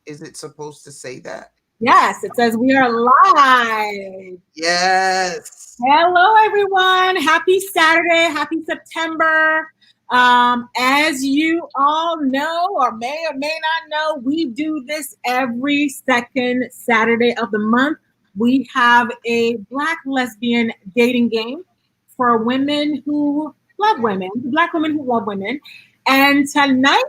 Is it supposed to say that? Yes, it says we are live. Yes. Hello, everyone. Happy Saturday. Happy September. As you all know, or may not know, we do this every second Saturday of the month. We have a Black lesbian dating game for women who love women, Black women who love women. And tonight,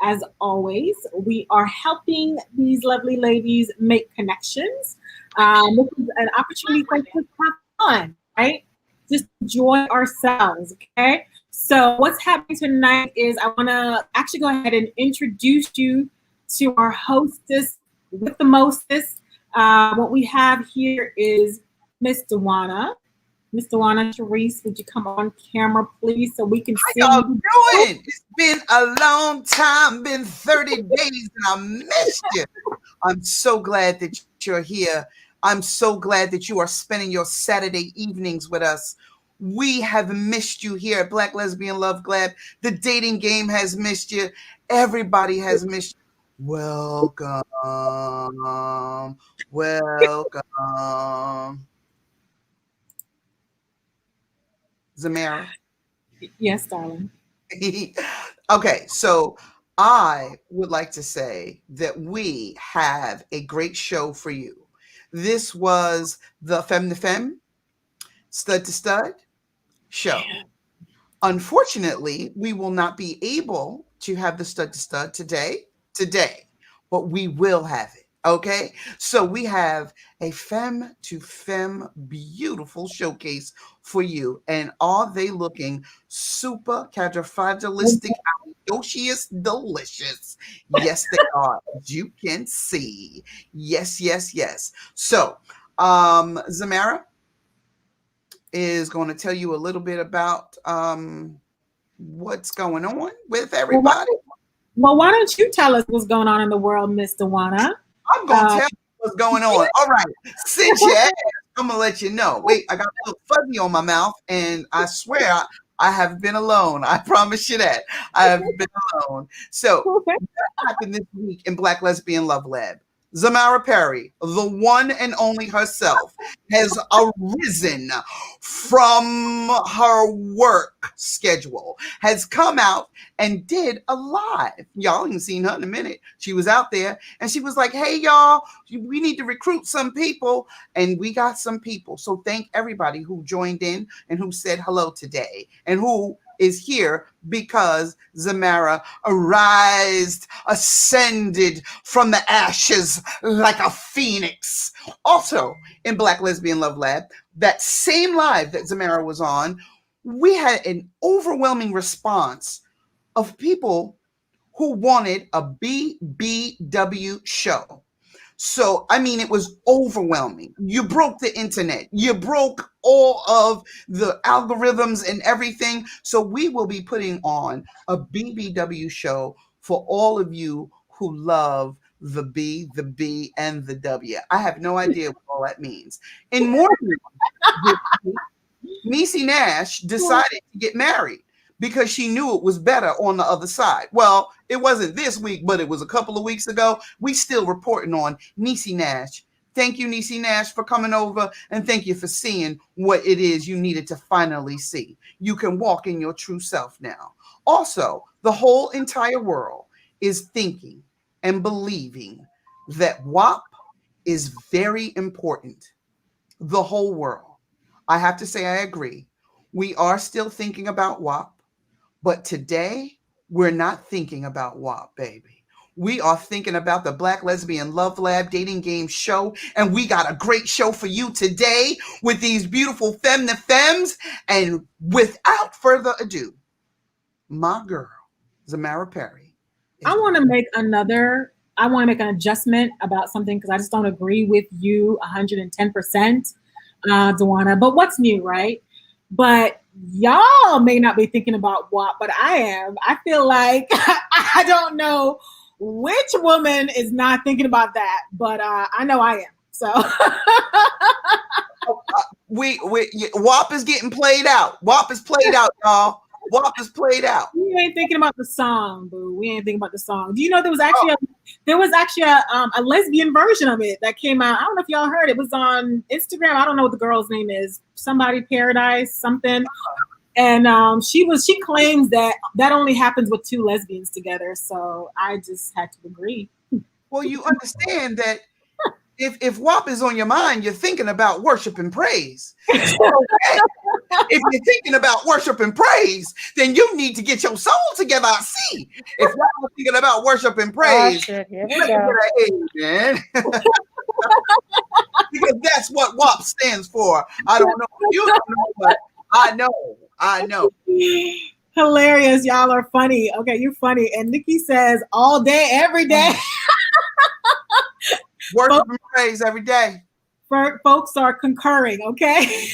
as always, we are helping these lovely ladies make connections. This is an opportunity for us to have fun, right? Just enjoy ourselves, okay? So, what's happening tonight is I want to actually go ahead and introduce you to our hostess with the mostest. What we have here is Miss Dewana. Miss Dewana Therese, would you come on camera, please, so we can see How y'all you? doing? It's been a long time, been 30 days, and I missed you. I'm so glad that you're here. I'm so glad that you are spending your Saturday evenings with us. We have missed you here at Black Lesbian Love Glad. The dating game has missed you. Everybody has missed you. Welcome. Welcome. Zamara. Yes, darling. Okay, so I would like to say that we have a great show for you. This was the Femme to Femme, Stud to Stud show. Unfortunately, we will not be able to have the Stud to Stud today, but we will have it. Okay, so we have a Femme to Femme beautiful showcase for you, and are they looking super cadrofragilistic, delicious? Yes, they are. As you can see. Yes, yes, yes. So, Zamara is going to tell you a little bit about what's going on with Well, why, everybody. well, why don't you tell us what's going on in the world, Miss Dewana? I'm going to tell you what's going on. All right. Sit your ass. I'm going to let you know. Wait, I got a little fuzzy on my mouth, and I swear I have been alone. I promise you that. I have been alone. So, what happened this week in Black Lesbian Love Lab? Zamara Perry, the one and only herself, has arisen from her work schedule, has come out and did a live. Y'all ain't seen her in a minute. She was out there and she was like, hey, y'all, we need to recruit some people. And we got some people. So thank everybody who joined in and who said hello today and who is here because Zamara ascended from the ashes like a phoenix. Also, in Black Lesbian Love Lab, that same live that Zamara was on, we had an overwhelming response of people who wanted a BBW show. So, I mean, it was overwhelming. You broke the internet. You broke all of the algorithms and everything. So, we will be putting on a BBW show for all of you who love the B, and the W. I have no idea what all that means. In more news, Niecy Nash decided to get married because she knew it was better on the other side. Well, it wasn't this week, but it was a couple of weeks ago. We still reporting on Niecy Nash. Thank you, Niecy Nash, for coming over, and thank you for seeing what it is you needed to finally see. You can walk in your true self now. Also, the whole entire world is thinking and believing that WAP is very important. The whole world. I have to say, I agree. We are still thinking about WAP, but today we're not thinking about WAP, baby. We are thinking about the Black Lesbian Love Lab Dating Game show, and we got a great show for you today with these beautiful Femme to Femmes. And without further ado, my girl, Zamara Perry. I want to make an adjustment about something because I just don't agree with you 110%, Dewana. But what's new, right? But y'all may not be thinking about what, but I am. I feel like I don't know which woman is not thinking about that, but I know I am. So we WAP is getting played out. WAP is played out, y'all. WAP is played out. We ain't thinking about the song, boo. We ain't thinking about the song. Do you know there was actually a lesbian version of it that came out? I don't know if y'all heard. It was on Instagram. I don't know what the girl's name is. Somebody Paradise something. And she claims that only happens with two lesbians together. So I just had to agree. Well, you understand that if WAP is on your mind, you're thinking about worship and praise. So, if you're thinking about worship and praise, then you need to get your soul together. I see. If you're thinking about worship and praise, Here we look at go. that head, man. Because that's what WAP stands for. I don't know if you don't know, but I know. Hilarious. Y'all are funny. Okay, you're funny. And Nikki says all day, every day. Worship and praise every day. Folks are concurring, okay?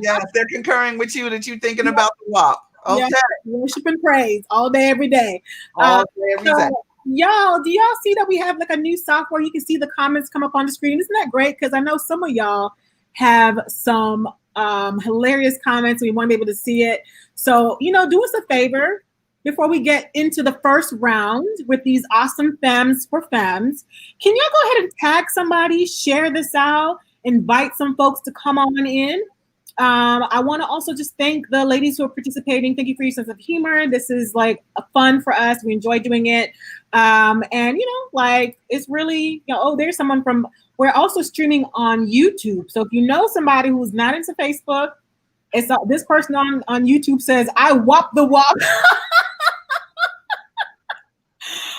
Yeah, they're concurring with you that you're thinking about the WAP. Okay. Yeah, worship and praise all day, every day. All day, every day. Y'all, do y'all see that we have like a new software? You can see the comments come up on the screen. Isn't that great? Because I know some of y'all have some hilarious comments. We want to be able to see it. So, do us a favor before we get into the first round with these awesome Femmes for Femmes. Can y'all go ahead and tag somebody, share this out, invite some folks to come on in? I want to also just thank the ladies who are participating. Thank you for your sense of humor. This is like a fun for us. We enjoy doing it. And it's really, there's someone we're also streaming on YouTube. So if you know somebody who's not into Facebook, it's this person on YouTube says, I whop the wop.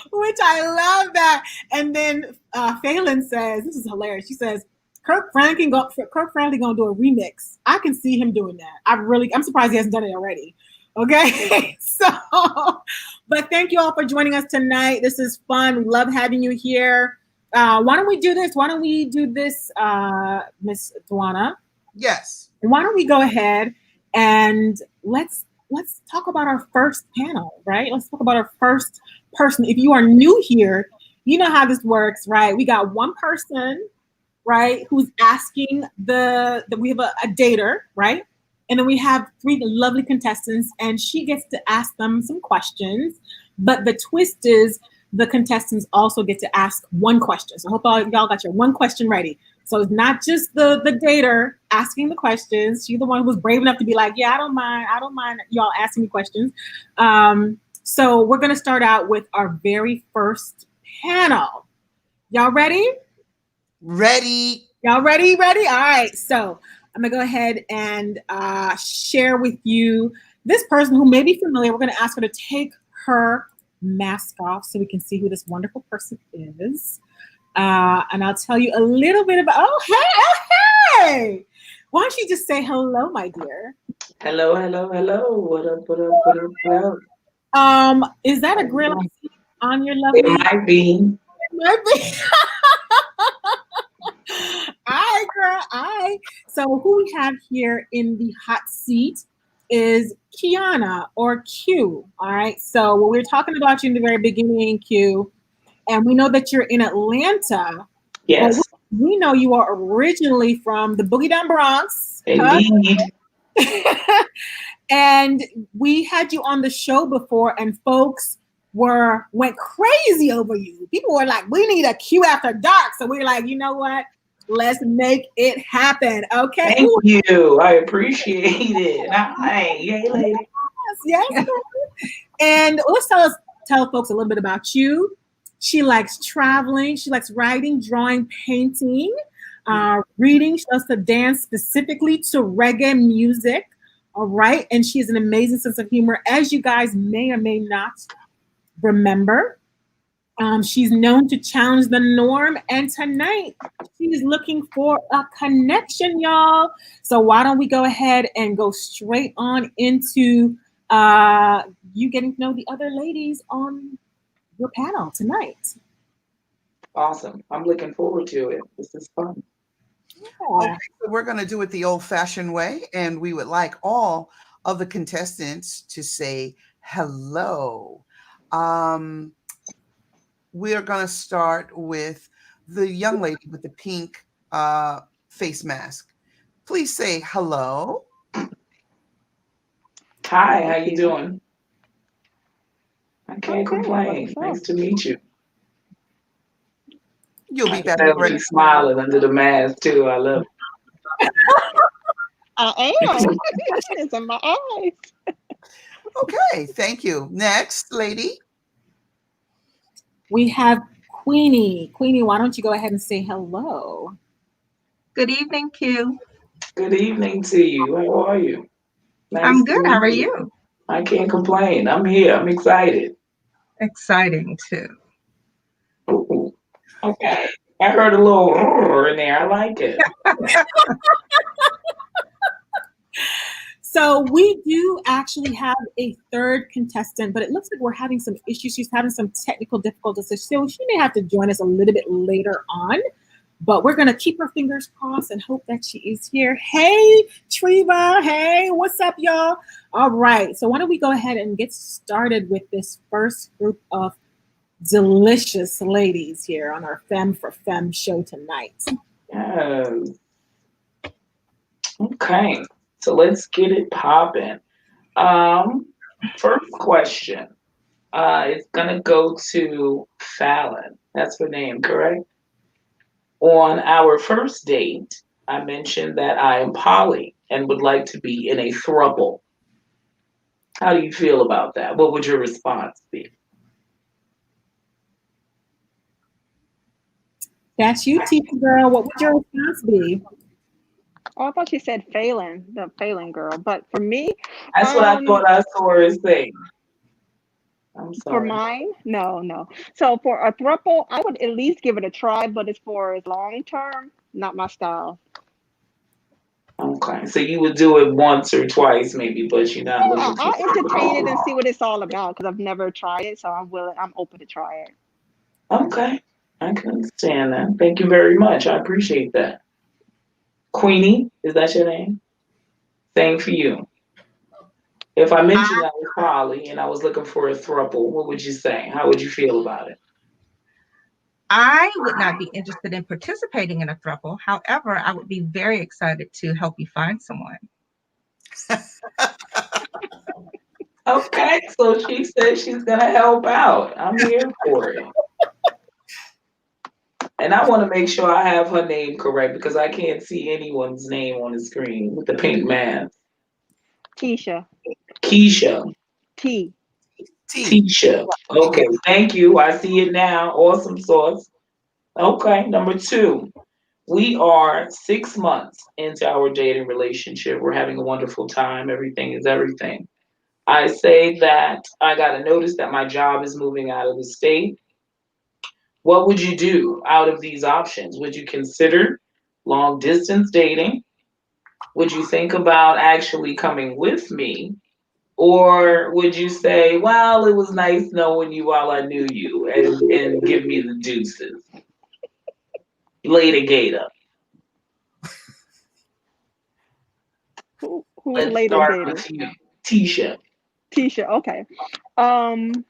Which I love that. And then Phelan says, this is hilarious. She says, Kirk Franklin gonna do a remix. I can see him doing that. I'm surprised he hasn't done it already. Okay. But thank you all for joining us tonight. This is fun. We love having you here. Why don't we do this? Miss Duana? Yes. Why don't we go ahead and let's talk about our first panel, right? Let's talk about our first person. If you are new here, you know how this works, right? We got one person, right, who's asking we have a dater, right? And then we have three lovely contestants, and she gets to ask them some questions. But the twist is the contestants also get to ask one question. So I hope y'all got your one question ready. So it's not just the dater asking the questions. She's the one who was brave enough to be like, yeah, I don't mind y'all asking me questions. So we're going to start out with our very first panel. Y'all ready? Ready. Y'all ready? All right. So I'm going to go ahead and share with you this person who may be familiar. We're going to ask her to take her mask off so we can see who this wonderful person is. And I'll tell you a little bit about, hey. Why don't you just say hello, my dear? Hello. What up? Is that a grill on your lovely? It might be. All right, girl. All right. So who we have here in the hot seat is Kiana, or Q. All right. So when we were talking about you in the very beginning, Q, and we know that you're in Atlanta. Yes. We know you are originally from the Boogie Down Bronx. Indeed. And we had you on the show before, and folks went crazy over you. People were like, we need a Q after dark. So we were like, you know what? Let's make it happen. Okay. Thank you. I appreciate it. Hey, lady. Yes. And let's tell folks a little bit about you. She likes traveling. She likes writing, drawing, painting, reading. She loves to dance specifically to reggae music. All right. And she has an amazing sense of humor, as you guys may or may not remember. She's known to challenge the norm. And tonight, she's looking for a connection, y'all. So why don't we go ahead and go straight on into you getting to know the other ladies on your panel tonight. Awesome. I'm looking forward to it. This is fun. Yeah. Okay, so we're going to do it the old-fashioned way, and we would like all of the contestants to say hello. We are going to start with the young lady with the pink face mask. Please say hello. Hi, how you doing? I can't Okay, how about complain. yourself? Nice to meet you. You'll I be can back. tell she's smiling under the mask too. I love I am. it. It's in my eyes. Okay, thank you. Next, lady. We have Queenie. Queenie, why don't you go ahead and say hello? Good evening, Q. Good evening to you. How are you? Nice I'm to good. How meet are you. you? I can't complain. I'm here. I'm excited. Exciting too. Ooh, okay. I heard a little in there. I like it. So we do actually have a third contestant, but it looks like we're having some issues. She's having some technical difficulties, so she may have to join us a little bit later on. But we're gonna keep our fingers crossed and hope that she is here. Hey, Treva. Hey, what's up, y'all? All right. So why don't we go ahead and get started with this first group of delicious ladies here on our Femme for Femme show tonight. Yes. Okay. So let's get it popping. First question. It's gonna go to Fallon. That's her name, correct? On our first date, I mentioned that I am poly and would like to be in a throuple. How do you feel about that? What would your response be? That's you, teacher girl. What would your response be? Oh, I thought you said Phelan, the Phelan girl. But for me, That's what I um, thought I saw her say. I'm for sorry. mine, no, no. So for a throuple, I would at least give it a try. But as far as long term, not my style. Okay. So you would do it once or twice maybe, but you're not Yeah, looking for I'll entertain it and it. see what it's all about because I've never tried it. So I'm willing. I'm open to try it. Okay. I can understand that. Thank you very much. I appreciate that. Queenie, is that your name? Same for you. If I mentioned I was poly and I was looking for a throuple, what would you say? How would you feel about it? I would not be interested in participating in a throuple. However, I would be very excited to help you find someone. Okay, so she said she's gonna help out. I'm here for it. And I want to make sure I have her name correct because I can't see anyone's name on the screen with the pink man. Keisha, Keisha. T. T. Tisha. Okay, thank you. I see it now. Awesome sauce. Okay, number two. We are 6 months into our dating relationship. We're having a wonderful time. Everything is everything. I say that I got a notice that my job is moving out of the state. What would you do out of these options? Would you consider long distance dating? Would you think about actually coming with me? Or would you say, well, it was nice knowing you while I knew you and give me the deuces? Later, Gator. Who is Let's later start Gator? with you. Tisha. Tisha. Okay. Um,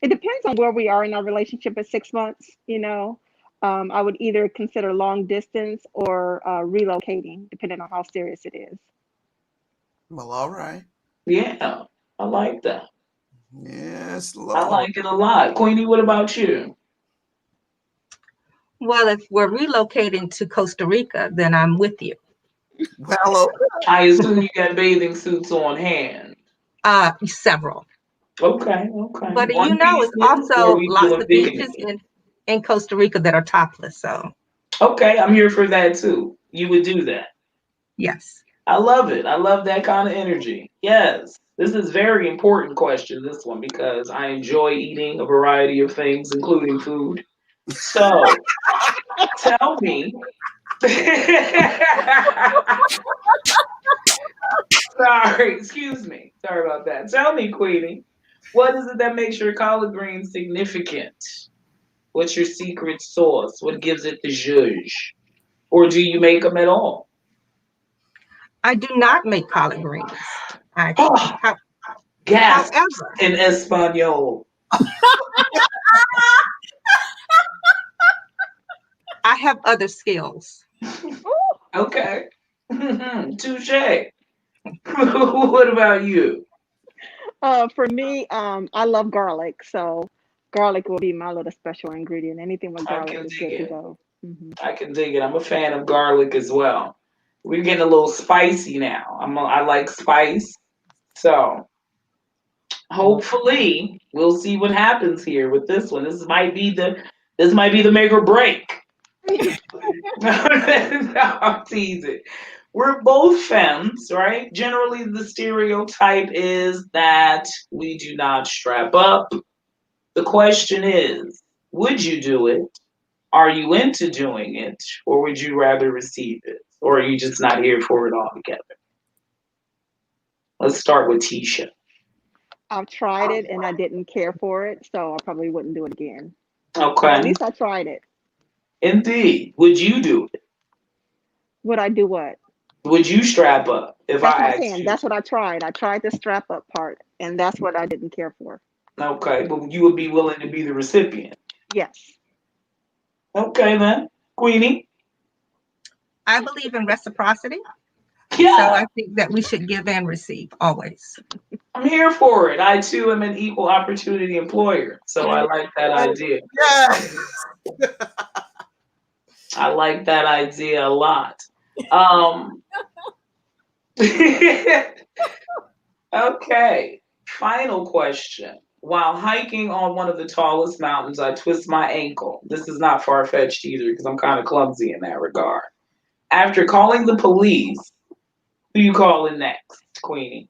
it depends on where we are in our relationship at 6 months. I would either consider long distance or relocating, depending on how serious it is. Well, all right. Yeah, I like that. Yes, I Lord. like it a lot. Queenie, what about you? Well, if we're relocating to Costa Rica, then I'm with you. Well, I assume you got bathing suits on hand. Several. Okay, okay. But One it's pieces, or are also we lots doing of bikini? beaches in Costa Rica that are topless. So Okay, I'm here for that too. You would do that. yes. I love it. I love that kind of energy. Yes. This is very important question, this one, because I enjoy eating a variety of things, including food. So tell me. Sorry, excuse me. Sorry about that. Tell me, Queenie, what is it that makes your collard greens significant? What's your secret sauce? What gives it the zhuzh? Or do you make them at all? I do not make collard greens, actually. Gasp However, in Espanol. I have other skills. Okay. Touche. What about you? For me, I love garlic, so garlic will be my little special ingredient. Anything with I garlic can is dig good to it. go. Hmm. I can dig it. I'm a fan of garlic as well. We're getting a little spicy now. I like spice. So hopefully we'll see what happens here with this one. This might be the make or break. No, I'm teasing. We're both femmes, right? Generally, the stereotype is that we do not strap up. The question is, would you do it? Are you into doing it? Or would you rather receive it? Or are you just not here for it altogether? Let's start with Tisha. I've tried it and I didn't care for it, so I probably wouldn't do it again. But at Okay. least I tried it. Indeed. Would you do it? Would I do what? Would you strap up if That's what I'm I asked saying. you That's to? what I tried. I tried the strap up part, and that's what I didn't care for. Okay, but you would be willing to be the recipient. Yes. Okay then. Queenie? I believe in reciprocity. So Yeah, I think that we should give and receive always. I'm here for it. I too am an equal opportunity employer. So I like that idea. Yeah. I like that idea a lot. Um okay. Final question. While hiking on one of the tallest mountains, I twist my ankle. This is not far fetched either because I'm kind of clumsy in that regard. After calling the police, who you calling next, Queenie?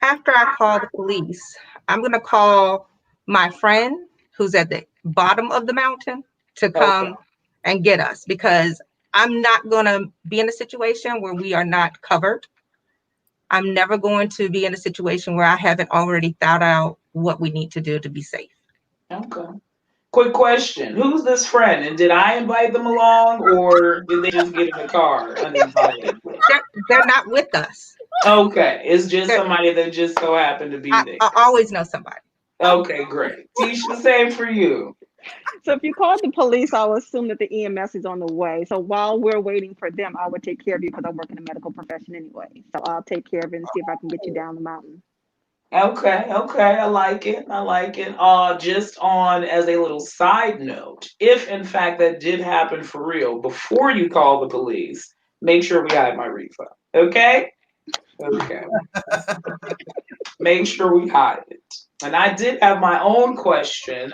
After I call the police, I'm going to call my friend who's at the bottom of the mountain to Okay. come and get us because I'm not going to be in a situation where we are not covered. I'm never going to be in a situation where I haven't already thought out what we need to do to be safe. Okay. Quick question. Who's this friend? And did I invite them along or did they just get in the car uninvited? They're not with us. Okay. It's just They're, somebody that just so happened to be there. I always know somebody. Okay, great. Tisha, same for you. So if you call the police, I'll assume that the EMS is on the way. So while we're waiting for them, I would take care of you because I work in the medical profession anyway. So I'll take care of it and see if I can get you down the mountain. Okay, okay, I like it. I like it. Just on as a little side note, if in fact that did happen for real, before you call the police, make sure we hide my refund. Okay? Okay. Make sure we hide it. And I did have my own question.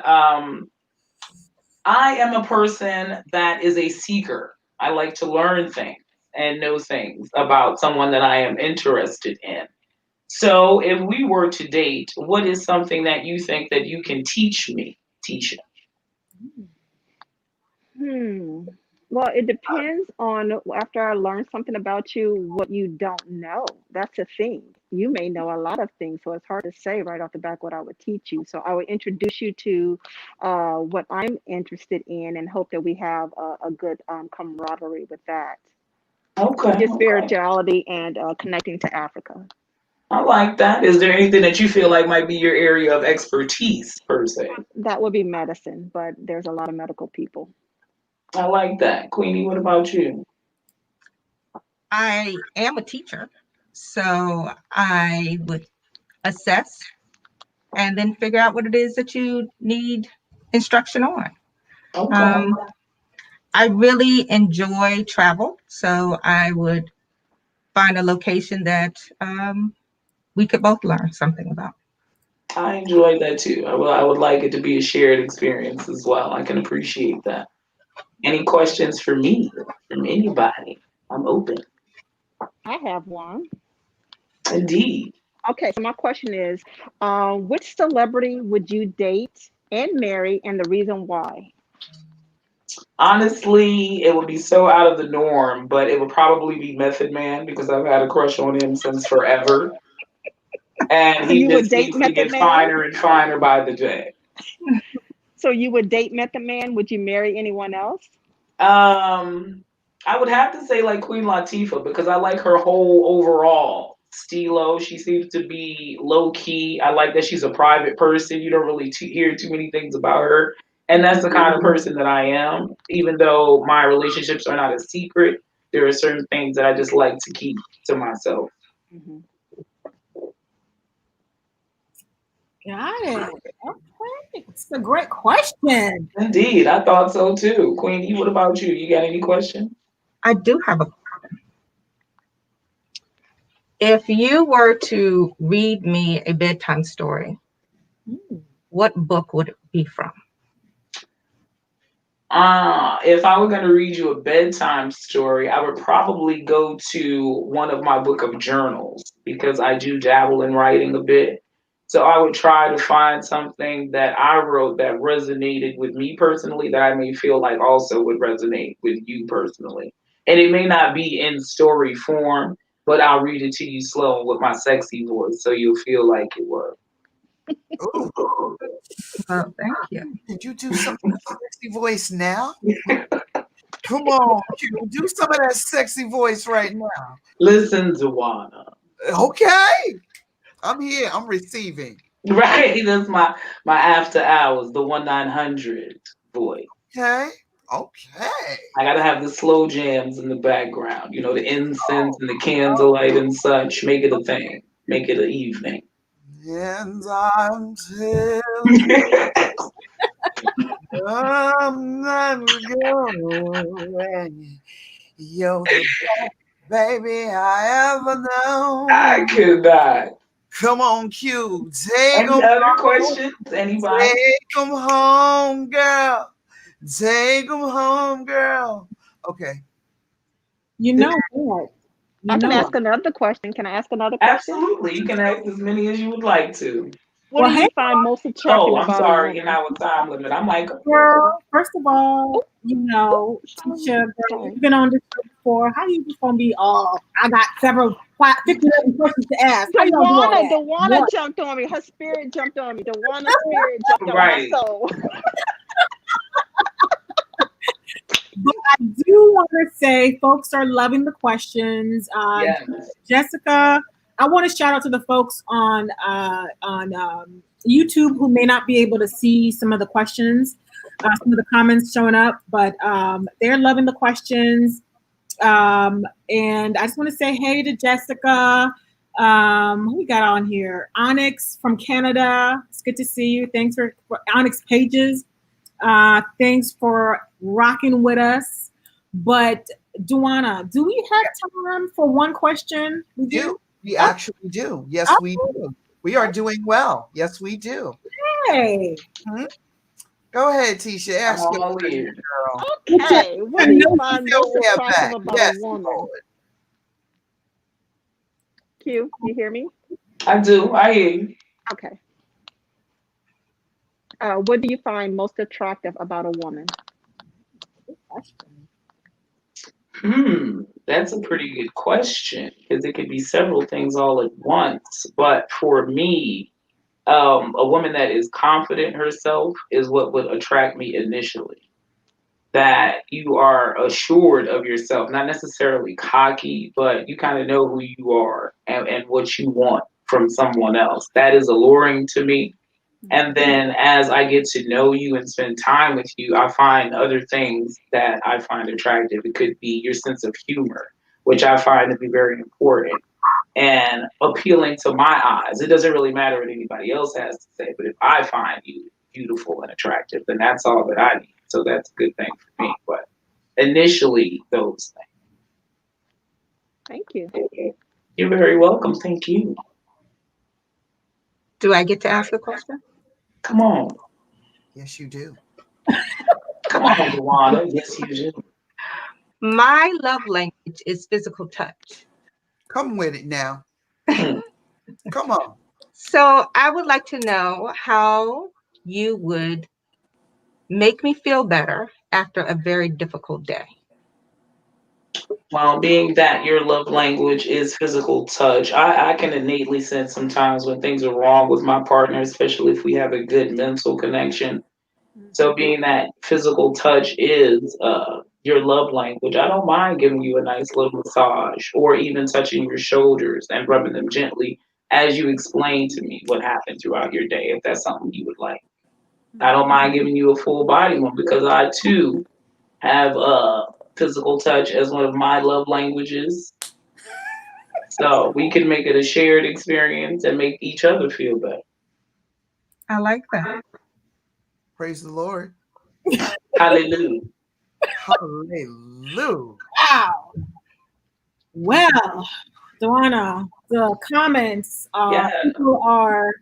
I am a person that is a seeker. I like to learn things and know things about someone that I am interested in. So if we were to date, what is something that you think that you can teach me, Tisha? Hmm. Well, it depends on after I learn something about you, what you don't know. That's the thing. You may know a lot of things, so it's hard to say right off the back what I would teach you. So I would introduce you to what I'm interested in and hope that we have a good camaraderie with that, Okay, which is okay. spirituality and connecting to Africa. I like that. Is there anything that you feel like might be your area of expertise, per se? That would be medicine, but there's a lot of medical people. I like that. Queenie, what about you? I am a teacher, so I would assess and then figure out what it is that you need instruction on. Okay. Um, I really enjoy travel, so I would find a location that we could both learn something about. I enjoyed that too. I would like it to be a shared experience as well. I can appreciate that. Any questions for me from anybody? I'm open. I have one. Indeed. Okay, so my question is, which celebrity would you date and marry, and the reason why? Honestly, it would be so out of the norm, but it would probably be Method Man because I've had a crush on him since forever. And So he you would just date seems to Method get Man? finer and finer by the day. So you would date Method Man? Would you marry anyone else? Um, I would have to say like Queen Latifah because I like her whole overall stilo. She seems to be low key. I like that she's a private person. You don't really hear too many things about her. And that's the kind of person that I am. Even though my relationships are not a secret, there are certain things that I just like to keep to myself. Hmm. Got it. Okay. It's a great question. Indeed, I thought so too. Queenie, what about you? You got any questions? I do have a. If you were to read me a bedtime story, what book would it be from? If I were going to read you a bedtime story, I would probably go to one of my book of journals because I do dabble in writing a bit. So I would try to find something that I wrote that resonated with me personally that I may feel like also would resonate with you personally. And it may not be in story form, but I'll read it to you slow with my sexy voice so you'll feel like it was. Ooh, Well, thank you. did you do some sexy voice now? Come on, Q, do some of that sexy voice right now. Listen, Zawana. Okay, I'm here. I'm receiving. Right, that's my after hours, the 1900 voice. Okay, okay. I gotta have the slow jams in the background, you know, the incense and the candlelight and such. Make it a thing. Make it an evening. And I'm telling you, I'm not going. You're the best baby I ever I known. could not. Come on, Q. Take Any 'em other home. questions? Anybody? Take 'em home, girl. Take 'em home, girl. Okay. You know what? You I can know ask what? another question. Can I ask another question? Absolutely. You can ask as many as you would like to. What Well, do hey, you find most Oh, attractive I'm about a sorry, in woman? our time limit. I'm like, girl. First of Oh, all, oh, Tisha, girl, sorry. you've been on this show before. How you just gonna be all? I got 57 questions to ask. How you gonna do all that? Dewana One. jumped on me. Her spirit jumped on me. Dewana's spirit jumped on my right. soul. But I do want to say, folks are loving the questions. Yes. Jessica, I want to shout out to the folks on YouTube who may not be able to see some of the questions, some of the comments showing up, but they're loving the questions. And I just want to say hey to Jessica. Who we got on here? Onyx from Canada. It's good to see you. Thanks for Onyx Pages. Thanks for rocking with us. But Duana, do we have time for one question? We do. We actually do. Yes, we do. We are doing well. Yes, we do. Okay. Mhm. Go ahead, Tisha. I'm Ask your all question, ears. girl. Okay, what do you find Still most have attractive back. about a Yes, woman? Lord. Q, you hear me? I do. I hear you. Okay. What do you find most attractive about a woman? That's a pretty good question because it could be several things all at once. But for me, a woman that is confident herself is what would attract me initially. That you are assured of yourself, not necessarily cocky, but you kind of know who you are and what you want from someone else. That is alluring to me. And then as I get to know you and spend time with you, I find other things that I find attractive. It could be your sense of humor, which I find to be very important and appealing to my eyes. It doesn't really matter what anybody else has to say, but if I find you beautiful and attractive, then that's all that I need. So that's a good thing for me. But initially, those Thank you. things. You're very welcome. Thank you. Do I get to ask a question? Come on. Yes, you do. Come on, Luana. Yes, you do. My love language is physical touch. Come with it now. Come on. So I would like to know how you would make me feel better after a very difficult day. Well, being that your love language is physical touch, I can innately sense sometimes when things are wrong with my partner, especially if we have a good mental connection. So, being that physical touch is your love language, I don't mind giving you a nice little massage or even touching your shoulders and rubbing them gently as you explain to me what happened throughout your day, if that's something you would like. I don't mind giving you a full body one because I too have physical touch as one of my love languages. So we can make it a shared experience and make each other feel better. I like that. Praise the Lord. Hallelujah. Hallelujah. Wow. Well, Donna, the comments Yeah. people are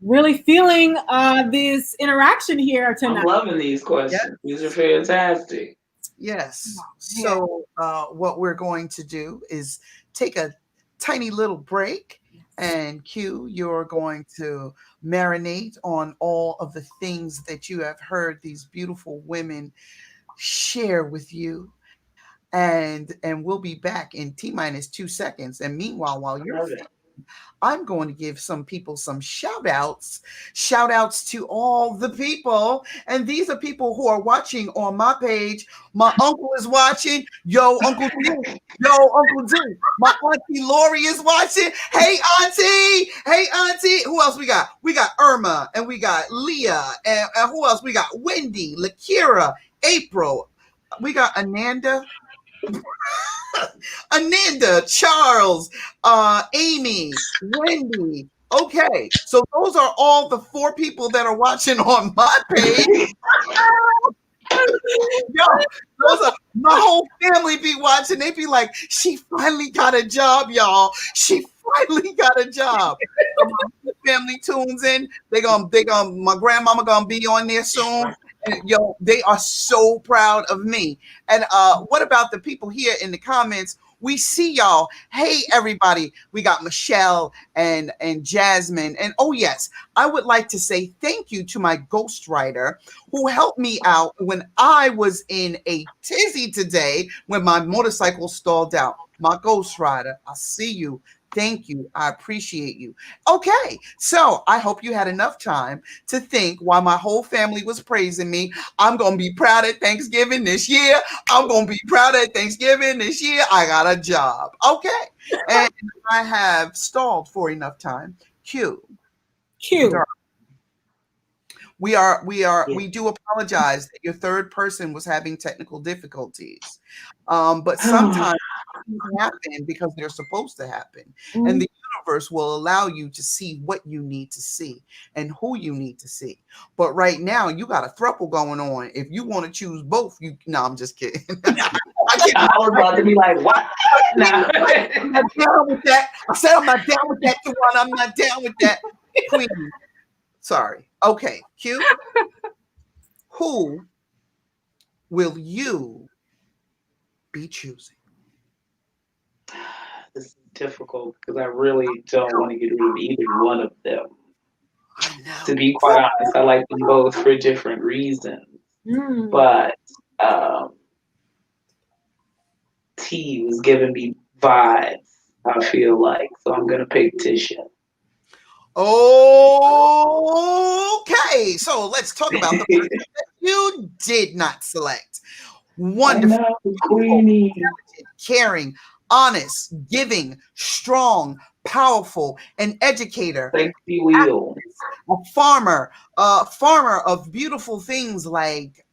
really feeling this interaction here I'm tonight. loving these questions. These are fantastic. Yes. Oh, So what we're going to do is take a tiny little break, and Q, you're going to marinate on all of the things that you have heard these beautiful women share with you. And we'll be back in T-minus 2 seconds. And meanwhile, while you're Love it. I'm going to give some people some shout outs. Shout outs to all the people. And these are people who are watching on my page. My uncle is watching. Yo, Uncle D. Yo, Uncle D. My auntie Lori is watching. Hey, auntie. Hey, auntie. Who else we got? We got Irma, and we got Leah. And who else? We got Wendy, Lakira, April. We got Ananda. Ananda, Charles, Amy, Wendy. Okay, so those are all the 4 people that are watching on my page. Yo, those are my whole family be watching. They be like, she finally got a job, y'all. She finally got a job. So my family tunes in. My grandmama gonna be on there soon. And, yo, they are so proud of me. And what about the people here in the comments? We see y'all. Hey, everybody. We got Michelle and Jasmine. And oh, yes, I would like to say thank you to my ghostwriter who helped me out when I was in a tizzy today when my motorcycle stalled out. My ghostwriter, I see you. Thank you. I appreciate you. Okay, so I hope you had enough time to think while my whole family was praising me. I'm going to be proud at Thanksgiving this year. I'm going to be proud at Thanksgiving this year. I got a job. Okay, and I have stalled for enough time. Q. We do apologize that your third person was having technical difficulties. But sometimes things happen because they're supposed to happen. And the universe will allow you to see what you need to see and who you need to see. But right now, you got a throuple going on. If you want to choose both, I'm just kidding. I was about to be like, what? I'm not down with that. I said I'm not down with that, Dewan. I'm not down with that. Queen. Sorry. Okay, Q. Who will you be choosing? This is difficult because I really don't want to get rid of either one of them. I know. To be quite honest, I like them both for different reasons. But T was giving me vibes, I feel like. So I'm going to pick Tisha. Okay, so let's talk about the person that you did not select. Wonderful, Queenie, caring, honest, giving, strong, powerful, an educator, sexy wheel, a farmer of beautiful things like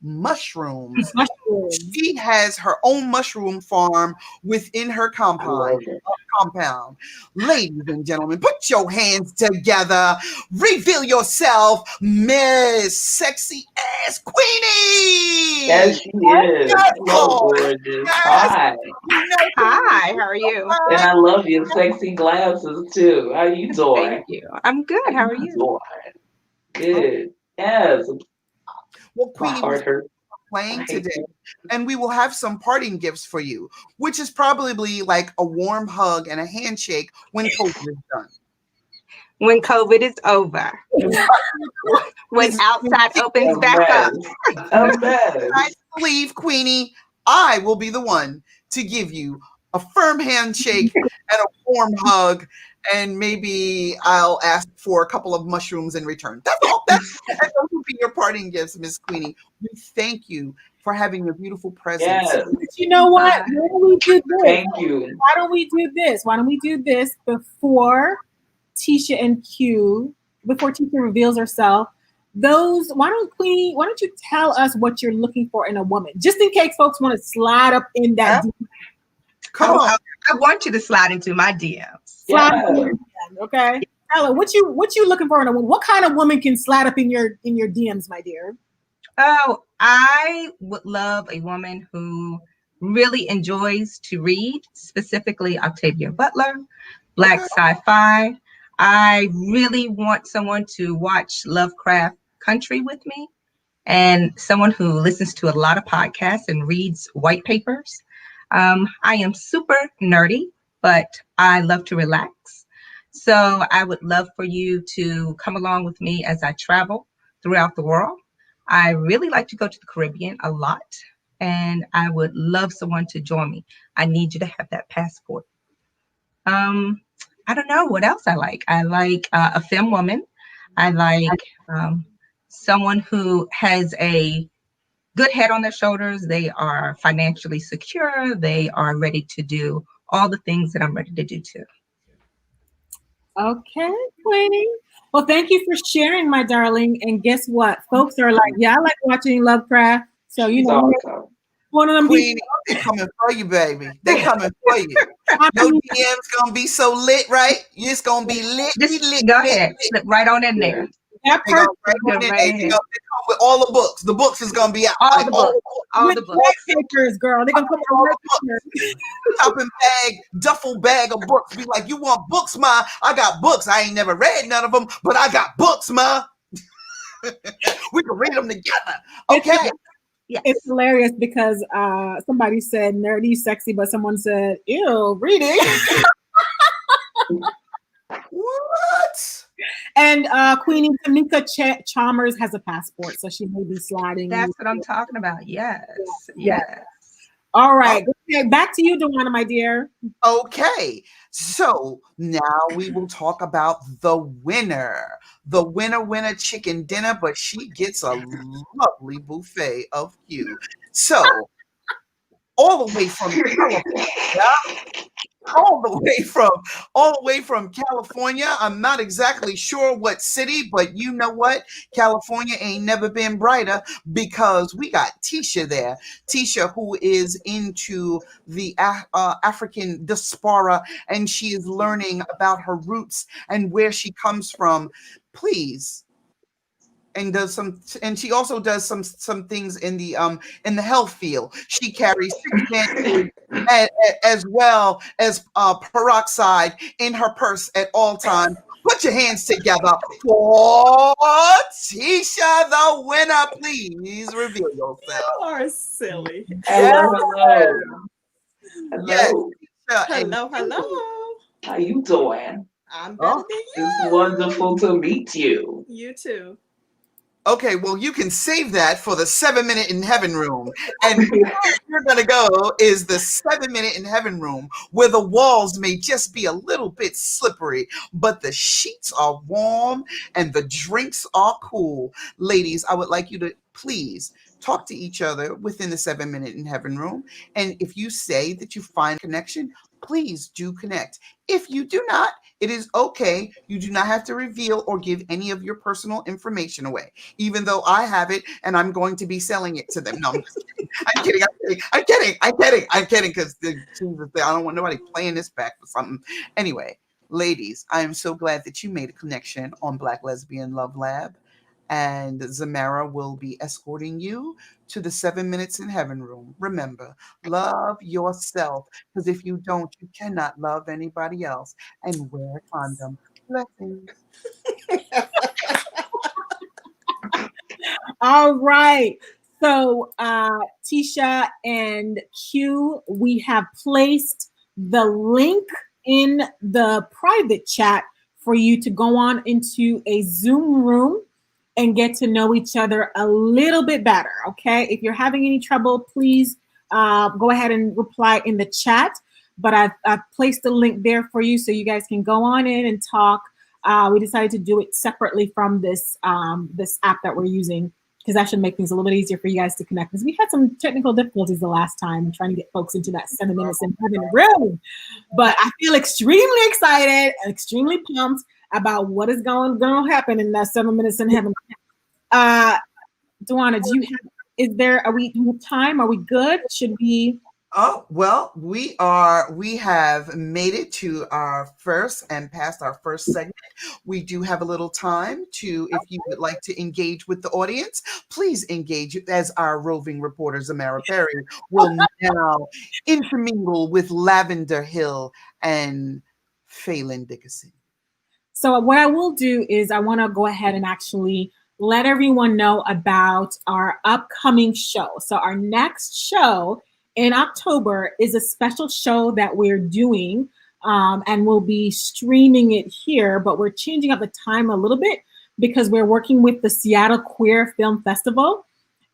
mushrooms. She has her own mushroom farm within her compound. Ladies and gentlemen, put your hands together. Reveal yourself, Miss Sexy Ass Queenie. Yes, she is. So gorgeous. Yes. Hi. Hi, how are you? And I love your sexy glasses too. How you doing? Thank you. I'm good. How are you? Good. Yes. Well, My Queenie, heart hurts. playing today, and we will have some parting gifts for you, which is probably like a warm hug and a handshake when COVID is done. When COVID is over. When outside opens back up. I believe, Queenie, I will be the one to give you a firm handshake and a warm hug, and maybe I'll ask for a couple of mushrooms in return. That's all. Those will be your parting gifts, Miss Queenie. We thank you for having your beautiful presence. Yes. But you know what? Why don't we do this? Thank you. Why don't we do this before Tisha and Q, before Tisha reveals herself? Why don't you tell us what you're looking for in a woman? Just in case folks want to slide up in that DM. Come on. I want you to slide into my DMs. Slide into your DM, okay? Ella, what you looking for in a woman? What kind of woman can slide up in your DMs, my dear? Oh, I would love a woman who really enjoys to read, specifically Octavia Butler, Black sci-fi. I really want someone to watch Lovecraft Country with me, and someone who listens to a lot of podcasts and reads white papers. I am super nerdy, but I love to relax. So I would love for you to come along with me as I travel throughout the world. I really like to go to the Caribbean a lot, and I would love someone to join me. I need you to have that passport. Um, I don't know what else I like. I like a femme woman. I like someone who has a good head on their shoulders. They are financially secure. They are ready to do all the things that I'm ready to do too. Okay, Queenie. Well, thank you for sharing, my darling. And guess what? Folks are like, yeah, I like watching Lovecraft. So, you know, one of them Queenie, they coming for you, baby. They coming for you. Your DM's gonna be so lit, right? It's gonna be lit. Just lit, go lit, ahead, slip right on in there. That They go person right on in right there. ahead. They come with all the books. The books is gonna be out. All Like, the books. All with the books. white papers, girl. They're gonna come all with the books. Shopping bag, duffel bag of books. Be like, you want books, ma? I got books. I ain't never read none of them, but I got books, ma. We can read them together. Okay. Yes. It's hilarious because somebody said nerdy, sexy, but someone said, ew, reading. What? And Queenie Tamika Chalmers has a passport, so she may be sliding. That's what I'm talking about. Yes. Yes. All right. Okay, back to you, Dewana, my dear. Okay. So now we will talk about the winner. The winner chicken dinner, but she gets a lovely buffet of you. So all the way from California, all the way from California. I'm not exactly sure what city, but you know what? California ain't never been brighter because we got Tisha there. Tisha, who is into the African diaspora, and she is learning about her roots and where she comes from. Please. And she also does some things in the health field. She carries 6 bandages as well as peroxide in her purse at all times. Put your hands together for Tisha, the winner. Please reveal yourself. You are silly. Hello. Yes, Tisha, Hello. How you doing? I'm better than you. It's wonderful to meet you. You too. Okay, well, you can save that for the 7 Minute in Heaven room. And where you're going to go is the 7 Minute in Heaven room, where the walls may just be a little bit slippery, but the sheets are warm and the drinks are cool. Ladies, I would like you to please talk to each other within the 7 Minute in Heaven room. And if you say that you find a connection, please do connect. If you do not, it is okay. You do not have to reveal or give any of your personal information away, even though I have it and I'm going to be selling it to them. No, I'm just kidding. I'm kidding. Because I don't want nobody playing this back for something. Anyway, ladies, I am so glad that you made a connection on Black Lesbian Love Lab. And Zamara will be escorting you to the 7 Minutes in Heaven room. Remember, love yourself, because if you don't, you cannot love anybody else. And wear a condom. Blessings. All right. So, Tisha and Q, we have placed the link in the private chat for you to go on into a Zoom room and get to know each other a little bit better, okay? If you're having any trouble, please go ahead and reply in the chat. But I've placed the link there for you so you guys can go on in and talk. We decided to do it separately from this app that we're using because that should make things a little bit easier for you guys to connect. Because we had some technical difficulties the last time trying to get folks into that 7 Minutes in Heaven room. But I feel extremely excited and extremely pumped about what is going to happen in that 7 Minutes in Heaven. Dewana, are we time? Are we good? Should we? Oh, well, we have made it to our first and past our first segment. We do have a little time to, if you would like to engage with the audience, please engage as our roving reporter, Zamara Perry, will now intermingle with Lavender Hill and Phelan Dickerson. So what I will do is I want to go ahead and actually let everyone know about our upcoming show. So our next show in October is a special show that we're doing, and we'll be streaming it here, but we're changing up the time a little bit because we're working with the Seattle Queer Film Festival.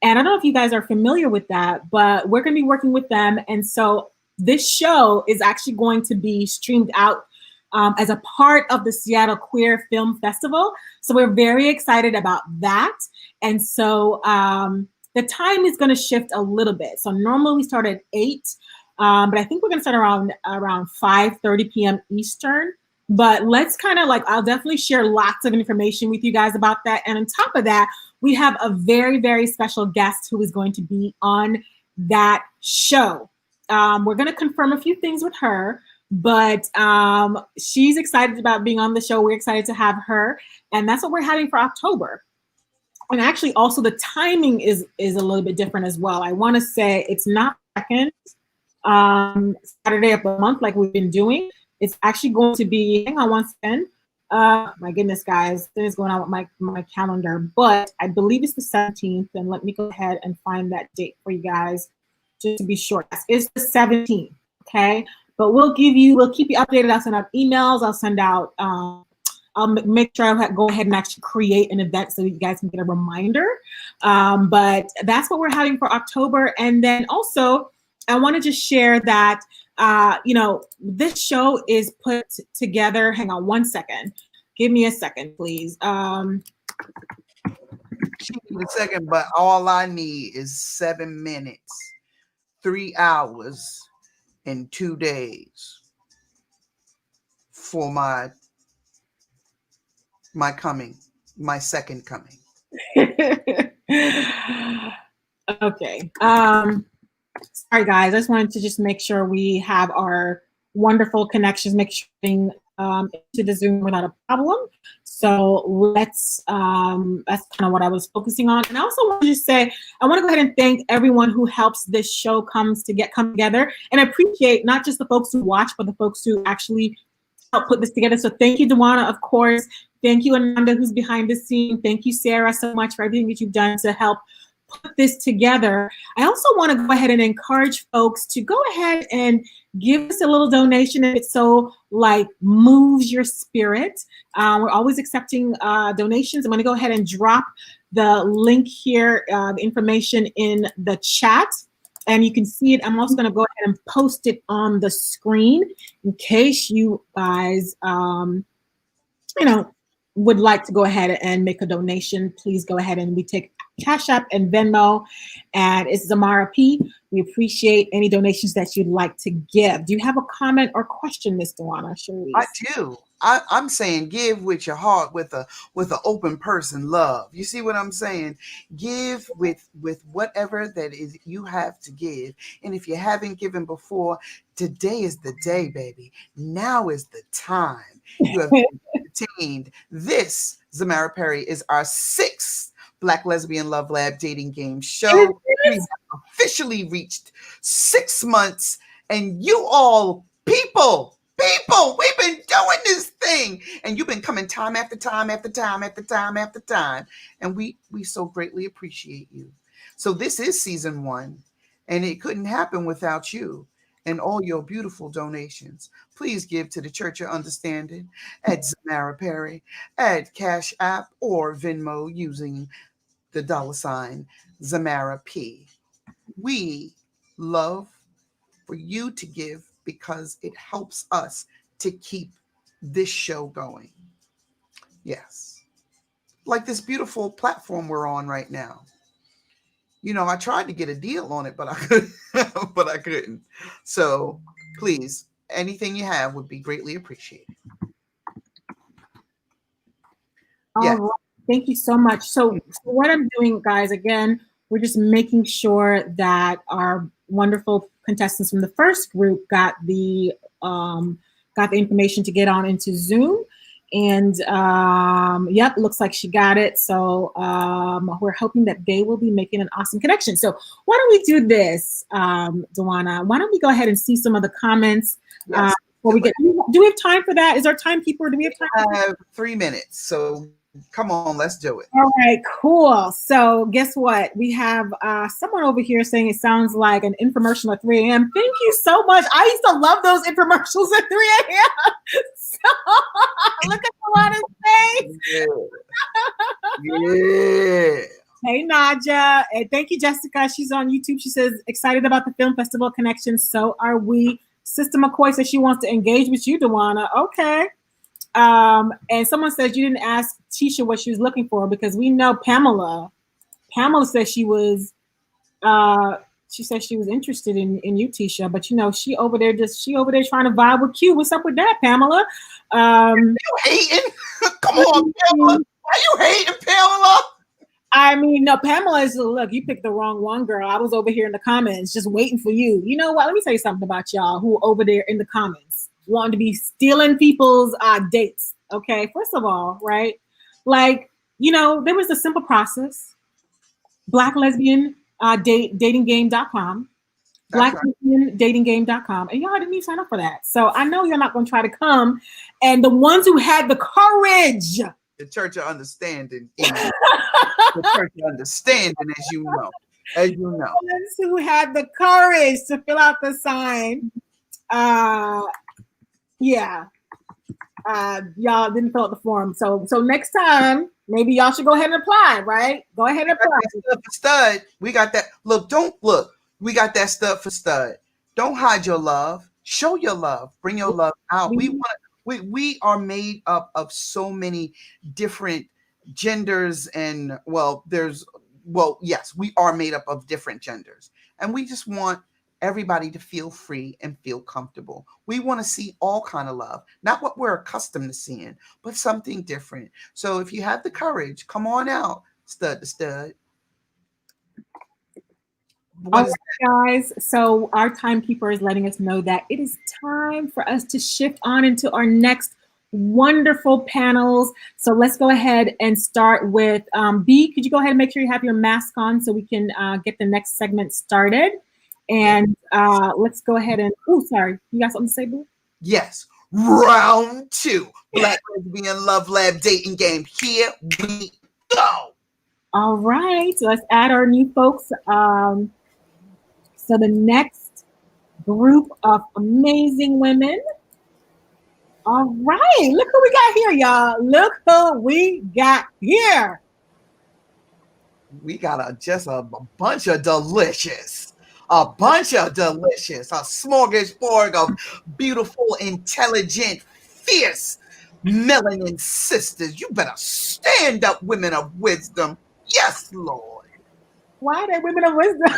And I don't know if you guys are familiar with that, but we're going to be working with them. And so this show is actually going to be streamed out as a part of the Seattle Queer Film Festival. So we're very excited about that. And so the time is going to shift a little bit. So normally we start at 8, but I think we're going to start around 5:30 p.m. Eastern. But let's kind of I'll definitely share lots of information with you guys about that. And on top of that, we have a very, very special guest who is going to be on that show. We're going to confirm a few things with her, but she's excited about being on the show. We're excited to have her, and that's what we're having for October. And actually, also the timing is a little bit different as well. I want to say it's not second Saturday of the month like we've been doing. It's actually going to be, hang on one second. My goodness, guys, things going on with my calendar, but I believe it's the 17th. And let me go ahead and find that date for you guys, just to be sure. It's the 17th. Okay. But we'll keep you updated. I'll send out emails. I'll send out, I'll make sure I go ahead and actually create an event so you guys can get a reminder. But that's what we're having for October. And then also, I want to just share that, this show is put together. Hang on one second. Give me a second, please. She needs a second, but all I need is 7 minutes, 3 hours, and 2 days for my coming, my second coming. Okay. Sorry, guys. I just wanted to just make sure we have our wonderful connections, make sure into the Zoom without a problem. So let's, that's kind of what I was focusing on. And I also want to just say, I want to go ahead and thank everyone who helps this show come together. And I appreciate not just the folks who watch, but the folks who actually help put this together. So thank you, Dewana, of course. Thank you, Ananda, who's behind the scene. Thank you, Sarah, so much for everything that you've done to help put this together. I also want to go ahead and encourage folks to go ahead and give us a little donation if it so moves your spirit. We're always accepting donations. I'm going to go ahead and drop the link here, the information in the chat, and you can see it. I'm also going to go ahead and post it on the screen in case you guys, would like to go ahead and make a donation. Please go ahead, and we take Cashapp and Venmo, and it's ZamaraP. We appreciate any donations that you'd like to give. Do you have a comment or question, Ms. Dewana? I do. I'm saying give with your heart, with an open person love. You see what I'm saying? Give with whatever that is you have to give. And if you haven't given before, today is the day, baby. Now is the time. You have entertained. This, Zamara Perry, is our 6th Black Lesbian Love Lab Dating Game show. We have officially reached 6 months, and you all people, we've been doing this thing, and you've been coming time after time after time after time after time, and we so greatly appreciate you. So this is season 1, and it couldn't happen without you and all your beautiful donations. Please give to the Church of Understanding at Zamara Perry, at Cashapp or Venmo using the $ ZamaraP. We love for you to give because it helps us to keep this show going. Yes. Like this beautiful platform we're on right now. I tried to get a deal on it, but I couldn't. So please, anything you have would be greatly appreciated. All right. Thank you so much. So what I'm doing, guys, again, we're just making sure that our wonderful contestants from the first group got the information to get on into Zoom. And yep, looks like she got it. So we're hoping that they will be making an awesome connection. So why don't we do this, Dewana? Why don't we go ahead and see some of the comments before we get? Do we have time for that? Is our timekeeper? Do we have time? I have 3 minutes. So come on, let's do it. All right, cool. So guess what? We have someone over here saying it sounds like an infomercial at 3 a.m. Thank you so much. I used to love those infomercials at 3 a.m. So look at Tawana's face. Yeah. Hey, Naja. And thank you, Jessica. She's on YouTube. She says, excited about the film festival connection. So are we. Sister McCoy says she wants to engage with you, Dewana. Okay. And someone says you didn't ask Tisha what she was looking for because we know Pamela. Pamela said she was interested in you, Tisha, but you know, she over there trying to vibe with Q. What's up with that, Pamela? You hating? Come on, Pamela. Why you hating, Pamela? I mean, no, Pamela is, look, you picked the wrong one, girl. I was over here in the comments just waiting for you. You know what? Let me tell you something about y'all who are over there in the comments wanting to be stealing people's dates. Okay, first of all, right? Like, you know, there was a simple process. Black Lesbian Dating Game.com. Black Lesbian Dating Game.com. And y'all didn't even sign up for that. So I know you're not going to try to come. And the ones who had the courage. The Church of Understanding. The Church of Understanding, as you know. The ones who had the courage to fill out the sign. Y'all didn't fill out the form. So next time, maybe y'all should go ahead and apply, right? Go ahead and apply. Stud for stud. We got that. Look. We got that stud for stud. Don't hide your love. Show your love. Bring your love out. We are made up of so many different genders, and yes, we are made up of different genders, and we just want everybody to feel free and feel comfortable. We want to see all kind of love, not what we're accustomed to seeing, but something different. So if you have the courage, come on out, stud to stud. All right, guys. So our timekeeper is letting us know that it is time for us to shift on into our next wonderful panels. So let's go ahead and start with B. Could you go ahead and make sure you have your mask on so we can get the next segment started? And let's go ahead and, sorry. You got something to say, Boo? Yes. Round 2. Black Lesbian Love Lab Dating Game. Here we go. All right. So let's add our new folks. So the next group of amazing women. All right. Look who we got here, y'all. Look who we got here. We got a bunch of delicious. A smorgasbord of beautiful, intelligent, fierce, melanin sisters. You better stand up, women of wisdom. Yes, Lord. Why are they women of wisdom?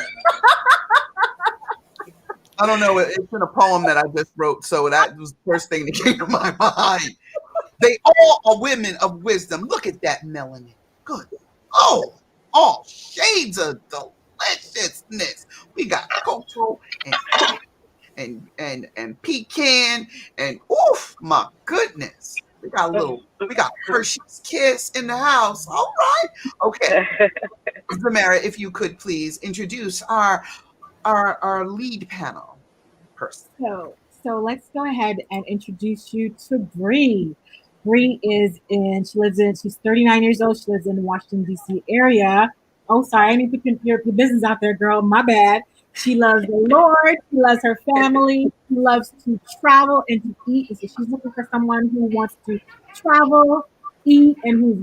I don't know. It's in a poem that I just wrote, so that was the first thing that came to my mind. They all are women of wisdom. Look at that melanin. Good. Oh, all shades of deliciousness. We got cocoa and pecan and my goodness. We got Hershey's Kiss in the house. All right. Okay. Zamara, if you could please introduce our lead panel person. So let's go ahead and introduce you to Bree. Bree she's 39 years old. She lives in the Washington, D.C. area. Oh, sorry, I need to put your business out there, girl. My bad. She loves the Lord. She loves her family. She loves to travel and to eat. And so she's looking for someone who wants to travel, eat, and who's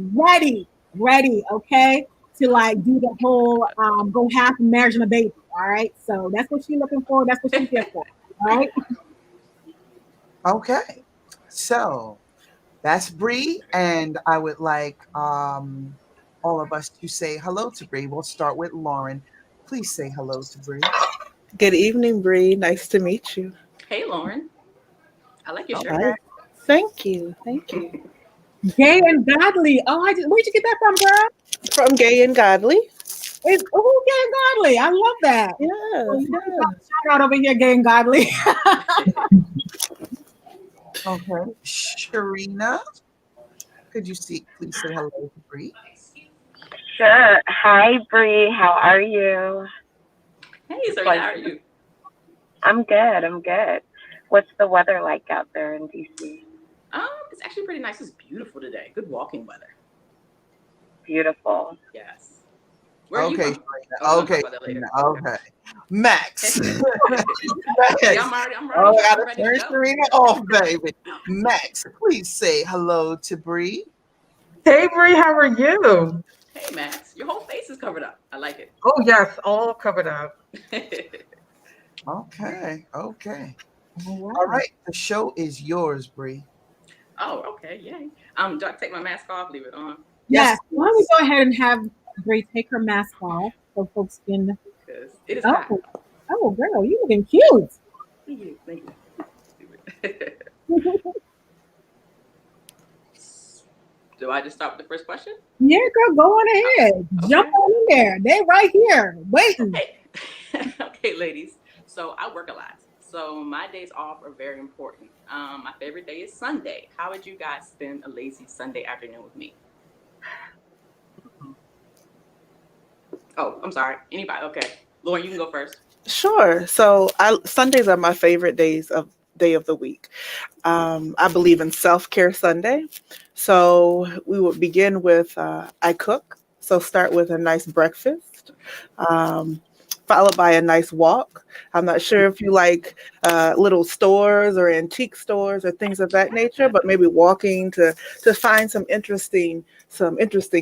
ready, okay, to like do the whole go half marriage and a baby. All right. So that's what she's looking for. That's what she's here for. All right. Okay. So that's Bree, and I would like all of us to say hello to Bree. We'll start with Lauren. Please say hello to Bree. Good evening, Bree. Nice to meet you. Hey, Lauren. I like your shirt. Right. Thank you. Gay and Godly. Oh, where'd you get that from, girl? From Gay and Godly. Oh, Gang Godly. I love that. Yes, yes. Shout out over here, Gang Godly. Okay. Sharina, could you please say hello to Bree? Sure. Hi, Bree. How are you? Hey, Serena, how are you? I'm good. I'm good. What's the weather like out there in DC? It's actually pretty nice. It's beautiful today. Good walking weather. Beautiful. Yes. Where are you Okay, from? Sharina. Oh, we'll Okay, talk about that later. okay. Max. Yeah, Max. I'm ready. I'm Oh, I ready. I'm gotta ready turn to go. Sharina off, baby. Max, please say hello to Bree. Hey, Bree, how are you? Hey, Max, your whole face is covered up. I like it. Oh, yes, all covered up. Okay, okay. All All right. right, the show is yours, Bree. Oh, okay, yay. Do I take my mask off? Leave it on? Yes. Why don't we go ahead and have Brie take her mask off so folks can. Because it is hot. Oh, girl, you looking cute. Thank you. Thank you. Do I just start with the first question? Yeah, girl, go on ahead. Okay. Jump on in there. They right here waiting. Okay. Okay, ladies. So I work a lot. So my days off are very important. My favorite day is Sunday. How would you guys spend a lazy Sunday afternoon with me? Oh, I'm sorry. Anybody? Okay. Lauren, you can go first. Sure. So Sundays are my favorite day of the week. I believe in self-care Sunday. So we would begin with I cook. So start with a nice breakfast, followed by a nice walk. I'm not sure if you like little stores or antique stores or things of that nature, but maybe walking to find some interesting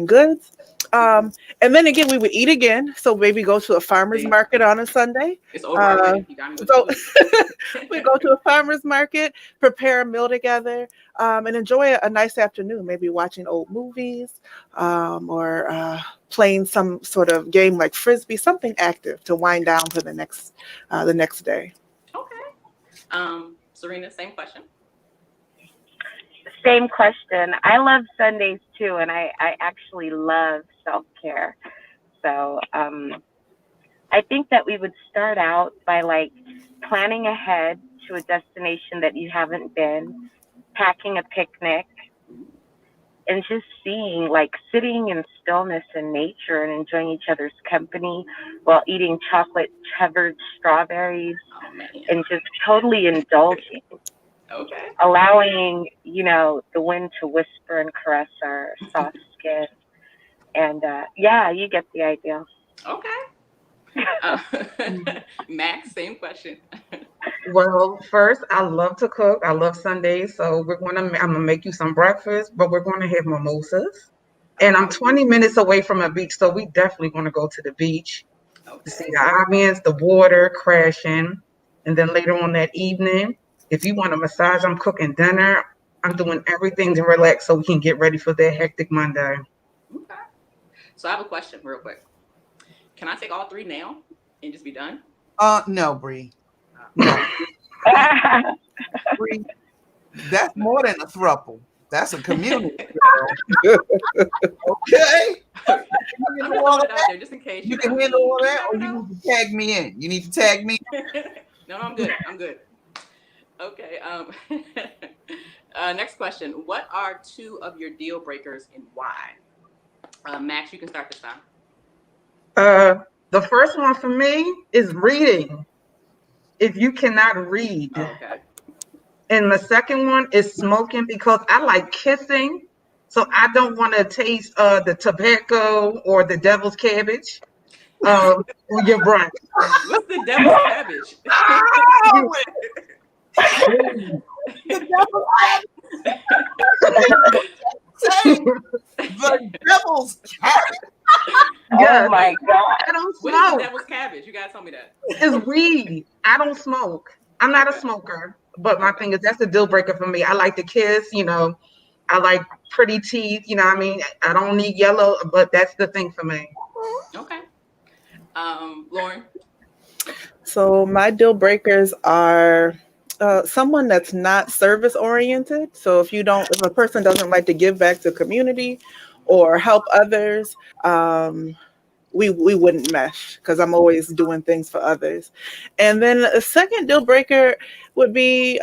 goods. And then again, we would eat again. So maybe go to a farmer's market on a Sunday. It's over already. You got to So go to we go to a farmer's market, prepare a meal together, and enjoy a nice afternoon. Maybe watching old movies, or playing some sort of game like frisbee, something active to wind down for the next day. Okay. Serena, same question. Same question. I love Sundays too, and I actually love self care. So I think that we would start out by like planning ahead to a destination that you haven't been, packing a picnic, and just seeing, like, sitting in stillness in nature and enjoying each other's company while eating chocolate covered strawberries Oh, man. and just totally indulging, Okay. allowing, the wind to whisper and caress our soft skin. And yeah, you get the idea. Okay. Max, same question. Well, first, I love to cook. I love Sundays, so I'm gonna make you some breakfast, but we're gonna have mimosas. And I'm 20 minutes away from a beach, so we definitely want to go to the beach to see Okay. the ambience, the water crashing, and then later on that evening, if you want a massage, I'm cooking dinner. I'm doing everything to relax so we can get ready for that hectic Monday. Okay. So I have a question real quick. Can I take all three now and just be done? No, Bree. No, Bree. That's more than a throuple. That's a community. Girl. Okay. I'm just throwing it out there just in case. You know can what I handle mean? all that, or You you never know. need to tag me in. You need to tag me. No, I'm good. I'm good. Okay. Next question. What are two of your deal breakers and why? Max, you can start this time. The first one for me is reading. If you cannot read. Oh, okay. And the second one is smoking because I like kissing. So I don't want to taste the tobacco or the devil's cabbage on your breath. What's the devil's cabbage? Oh, The devil say the devil's cat. Yes, Oh my God. I don't What is the smoke. devil's cabbage? You gotta tell me that. It's weed. I don't smoke. I'm not a Okay. smoker. But my Okay. thing is that's a deal breaker for me. I like to kiss, I like pretty teeth, what I mean? I don't need yellow, but that's the thing for me. Okay. Lauren. So my deal breakers are someone that's not service oriented. So if a person doesn't like to give back to community or help others, we wouldn't mesh because I'm always doing things for others. And then a second deal breaker would be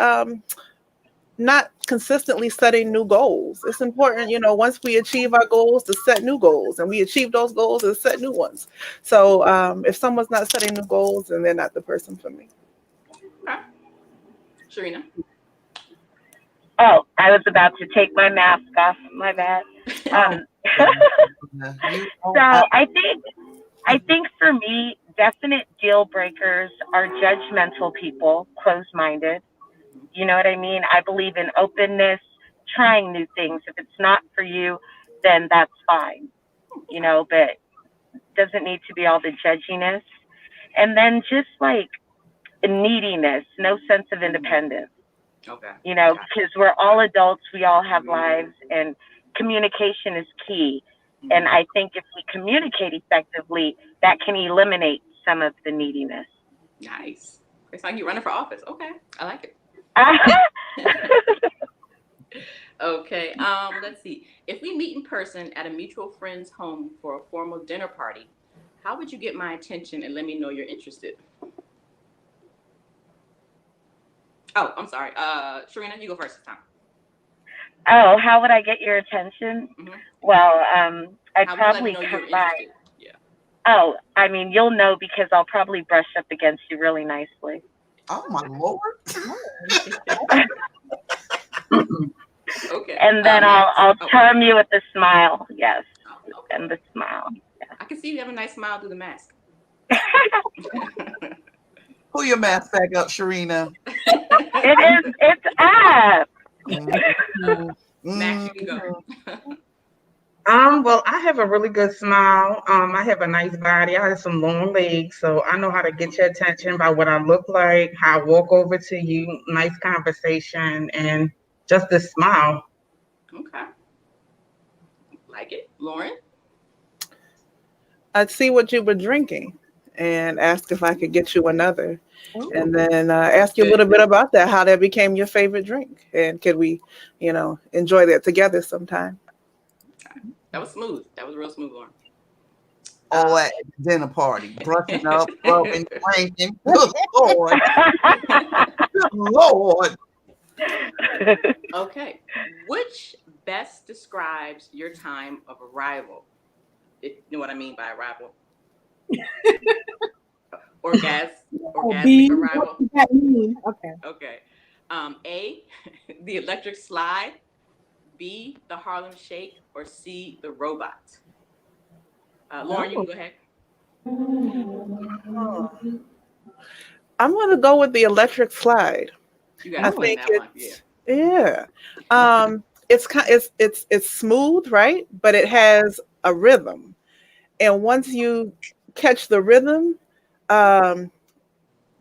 not consistently setting new goals. It's important, once we achieve our goals, to set new goals, and we achieve those goals and set new ones. So if someone's not setting new goals, then they're not the person for me. Okay. Sharina? Oh, I was about to take my mask off. My bad. So I think for me, definite deal breakers are judgmental people, closed-minded. You know what I mean? I believe in openness, trying new things. If it's not for you, then that's fine, but doesn't need to be all the judginess. And then just like neediness, no sense of independence. Okay. Because we're all adults, we all have lives, and communication is key. And I think if we communicate effectively, that can eliminate some of the neediness. Nice. It's like you're running for office. Okay. I like it. Okay. Let's see. If we meet in person at a mutual friend's home for a formal dinner party, how would you get my attention and let me know you're interested? Oh, I'm sorry. Sharina, you go first this time. Oh, how would I get your attention? Mm-hmm. Well, I'd probably come by. Yeah. Oh, I mean, you'll know because I'll probably brush up against you really nicely. Oh my Lord. Okay. And then I'll charm you with a smile. Yes. Oh, okay. And the smile. Yeah. I can see you have a nice smile through the mask. Pull your mask back up, Sharina. It's up. Max, you can go. Well, I have a really good smile. I have a nice body. I have some long legs, so I know how to get your attention by what I look like, how I walk over to you, nice conversation, and just this smile. Okay. Like it. Lauren? I'd see what you were drinking and ask if I could get you another. Ooh. And then ask you a little bit about that, how that became your favorite drink. And could we, enjoy that together sometime? That was smooth. That was real smooth, Lauren. All at dinner party, brushing up, rubbing, drinking. Good Lord. Good Lord. Okay. Which best describes your time of arrival? You know what I mean by arrival? Orgasmic arrival. What does that mean? Okay. Okay. A, the electric slide. B, the Harlem Shake. Or C, the robot. Lauren, you can go ahead. I'm going to go with the electric slide. You got to think that one. Yeah. It's smooth, right? But it has a rhythm. And once you catch the rhythm,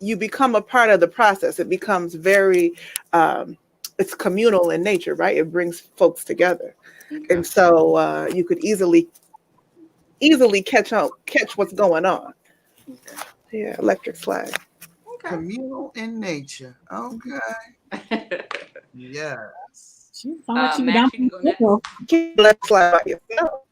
you become a part of the process. It becomes very, it's communal in nature, right? It brings folks together. Okay. And so you could easily catch what's going on. Okay. Yeah, electric slide. Okay. Communal in nature. Okay. Yes. Max, you can go next. Electric slide by yourself.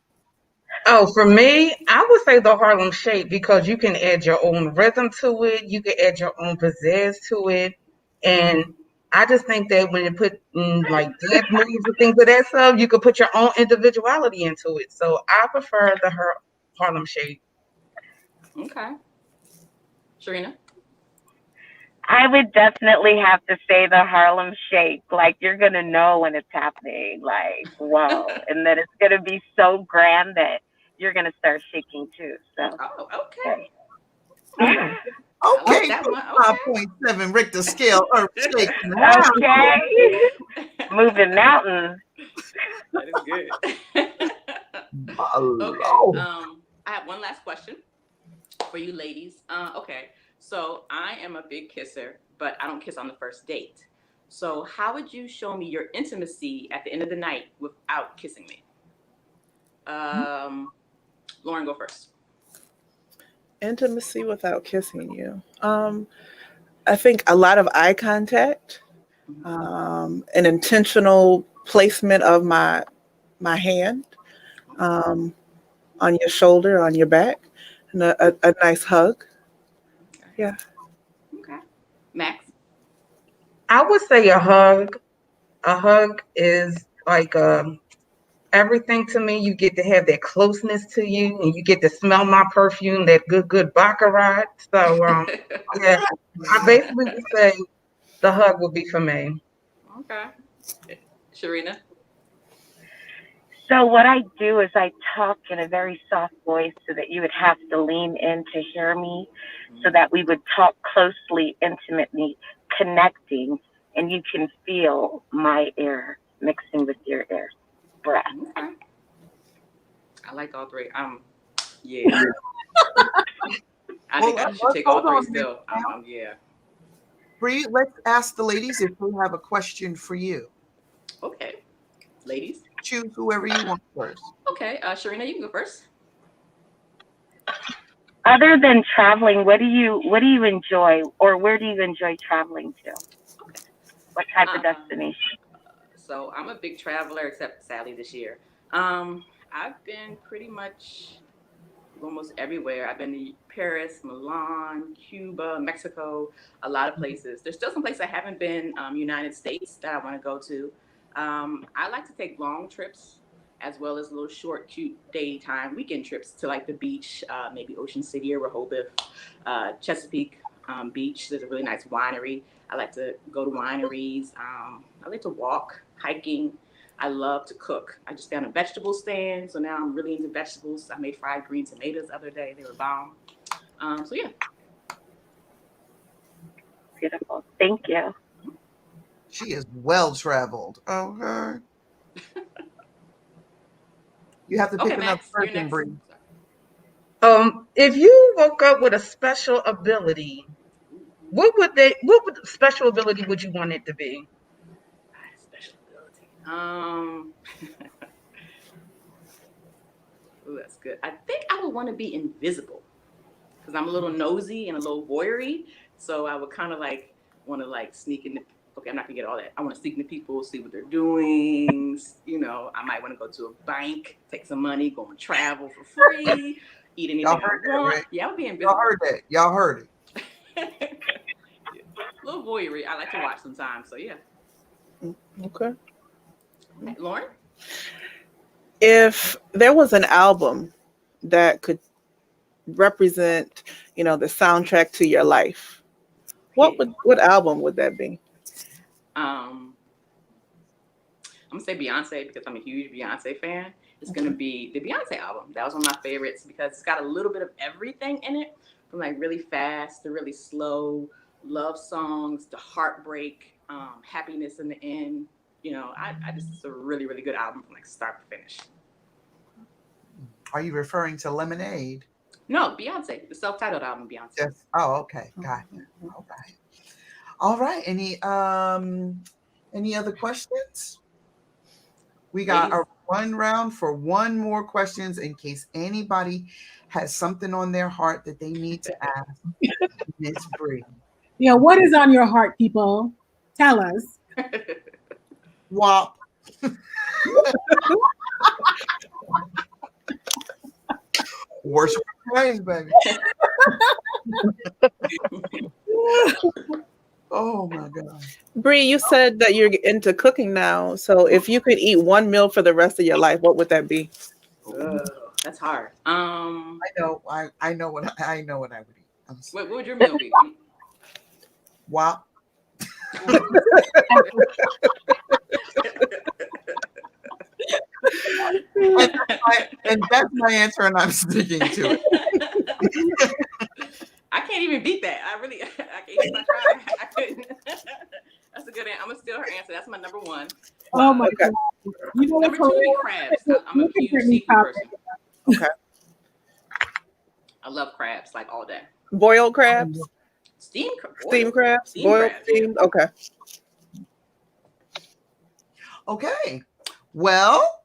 Oh, for me, I would say the Harlem Shake because you can add your own rhythm to it. You can add your own pizzazz to it. And I just think that when you put like dance moves and things of that stuff, you could put your own individuality into it. So I prefer the Harlem Shake. Okay. Sharina? I would definitely have to say the Harlem Shake. Like, you're going to know when it's happening. Like, whoa. And then it's going to be so grand that you're going to start shaking too. So. Oh, okay. Okay. 5.7 Richter scale. Earthquake. Okay. Moving mountains. That is good. Okay. I have one last question for you ladies. Okay. So I am a big kisser, but I don't kiss on the first date. So how would you show me your intimacy at the end of the night without kissing me? Lauren, go first. Intimacy without kissing you. I think a lot of eye contact, an intentional placement of my hand on your shoulder, on your back. And a nice hug. Yeah. Okay. Max. I would say a hug. A hug is like everything to me. You get to have that closeness to you, and you get to smell my perfume, that good baccarat. So yeah, I basically would say the hug would be for me. Okay. Sharina. So what I do is I talk in a very soft voice so that you would have to lean in to hear me, so that we would talk closely, intimately, connecting, and you can feel my air mixing with your air breath. Okay. I like all three. Yeah. I think I should take all three still. Yeah. Bree, let's ask the ladies if they have a question for you. Okay. Ladies. Choose whoever you want first. Okay. Sharina, you can go first. Other than traveling, what do you enjoy, or where do you enjoy traveling to? Okay. What type of destination? So I'm a big traveler, except sadly this year. I've been pretty much almost everywhere. I've been to Paris, Milan, Cuba, Mexico, a lot of places. There's still some places I haven't been, United States, that I want to go to. I like to take long trips as well as little short, cute daytime weekend trips to like the beach, maybe Ocean City or Rehoboth, Chesapeake Beach. There's a really nice winery. I like to go to wineries. I like to walk, hiking. I love to cook. I just found a vegetable stand, so now I'm really into vegetables. I made fried green tomatoes the other day. They were bomb. So yeah. Beautiful. Thank you. She is well traveled. Okay. You have to pick another person, Bree. If you woke up with a special ability, what special ability would you want it to be? Special ability. Ooh, that's good. I think I would want to be invisible because I'm a little nosy and a little voyeury. So I would kind of like want to like sneak in. Okay, I'm not gonna get all that. I want to sneak into people, see what they're doing. You know, I might want to go to a bank, take some money, go and travel for free, eat anything I want. Right? Yeah, I would be invisible. Y'all heard it. A little voyeury. I like to watch sometimes. So yeah. Okay. Lauren? If there was an album that could represent, the soundtrack to your life, what album would that be? I'm gonna say Beyonce because I'm a huge Beyonce fan. It's gonna be the Beyonce album. That was one of my favorites because it's got a little bit of everything in it, from like really fast to really slow, love songs to heartbreak, happiness in the end. It's a really, really good album from like start to finish. Are you referring to Lemonade? No, Beyonce, the self-titled album, Beyonce. Yes. Oh, okay. Got it. All right. Any other questions? We got one round for one more questions in case anybody has something on their heart that they need to ask Miss Bree. Yeah, what is on your heart, people? Tell us. WAP. Worship and praise, baby. Oh my God. Bree, you said that you're into cooking now. So if you could eat one meal for the rest of your life, what would that be? That's hard. I know what I would eat. What would your meal be? WAP. and that's my answer, and I'm sticking to it. I can't even beat that. I can't even try. I couldn't. That's a good answer. I'm gonna steal her answer. That's my number one. Oh my God. Number two would be crabs. I'm a huge seafood person. Okay. I love crabs like all day. Boiled crabs? Steamed crabs? Boiled, steamed? Okay. Okay. Well,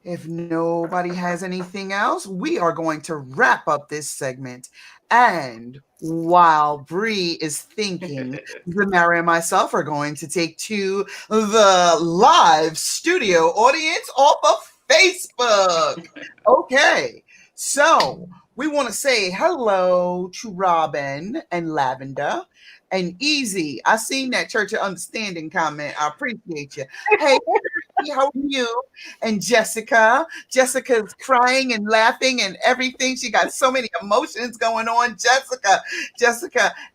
if nobody has anything else, we are going to wrap up this segment. And while Bree is thinking, Zamara and myself are going to take to the live studio audience off of Facebook. Okay. So We want to say hello to Robin and Lavender and Easy. I seen that Church of Understanding comment. I appreciate you. Hey, how are you? And Jessica. Jessica's crying and laughing and everything. She got so many emotions going on. Jessica.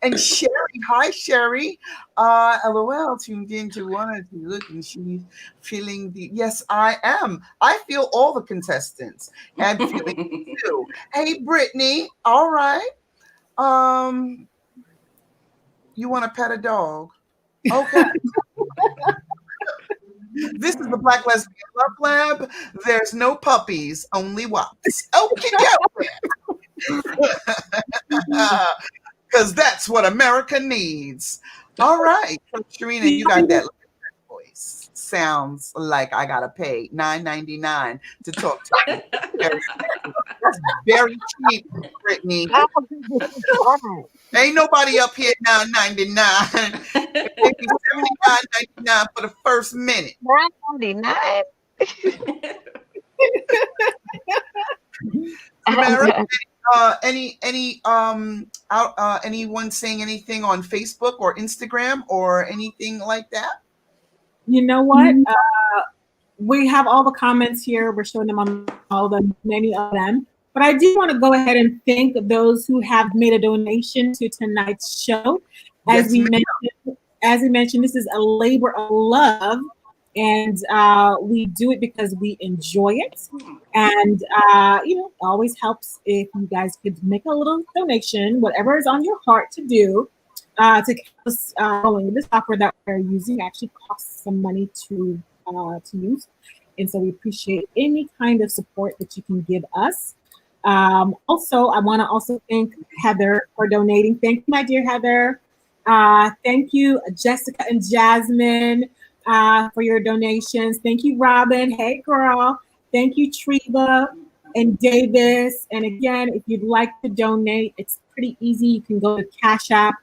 And Sherry. Hi, Sherry. LOL, tuned into one or two. Look, and she's feeling the. Yes, I am. I feel all the contestants and feeling too. Hey, Brittany. All right. You want to pet a dog? Okay. This is the Black Lesbian Love Lab. There's no puppies, only wops. Okay, because that's what America needs. All right, Sharina, you got that voice. Sounds like I gotta pay $9.99 to talk to you. That's very cheap, Brittany. Ain't nobody up here $9.99. Maybe $79.99 for the first minute. $9.99. Samara, anyone saying anything on Facebook or Instagram or anything like that? You know what? We have all the comments here. We're showing them on all the many of them. But I do want to go ahead and thank those who have made a donation to tonight's show. As we mentioned, this is a labor of love, and we do it because we enjoy it. And it always helps if you guys could make a little donation, whatever is on your heart to do, to keep us going. This software that we're using actually costs some money to use, and so we appreciate any kind of support that you can give us. Also, I want to also thank Heather for donating. Thank you, my dear Heather. Thank you, Jessica and Jasmine, for your donations. Thank you, Robin. Hey, girl. Thank you, Treva and Davis. And again, if you'd like to donate, it's pretty easy. You can go to Cashapp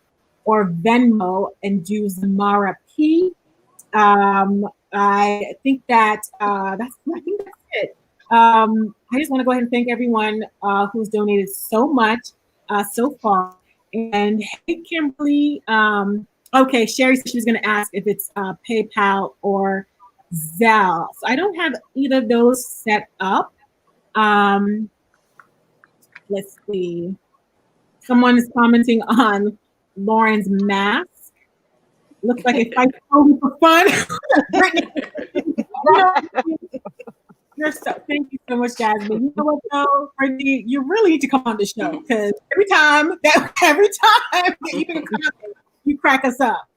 or Venmo and do ZamaraP. I think that's it. I just want to go ahead and thank everyone who's donated so much so far. And hey, Kimberly. Okay, Sherry said she was going to ask if it's PayPal or Zelle. So I don't have either of those set up. Let's see. Someone is commenting on Lauren's mask. Looks like it's like totally for fun. Thank you so much, Jasmine. You know what though, Brittany, you really need to come on the show because every time that you can come, you crack us up.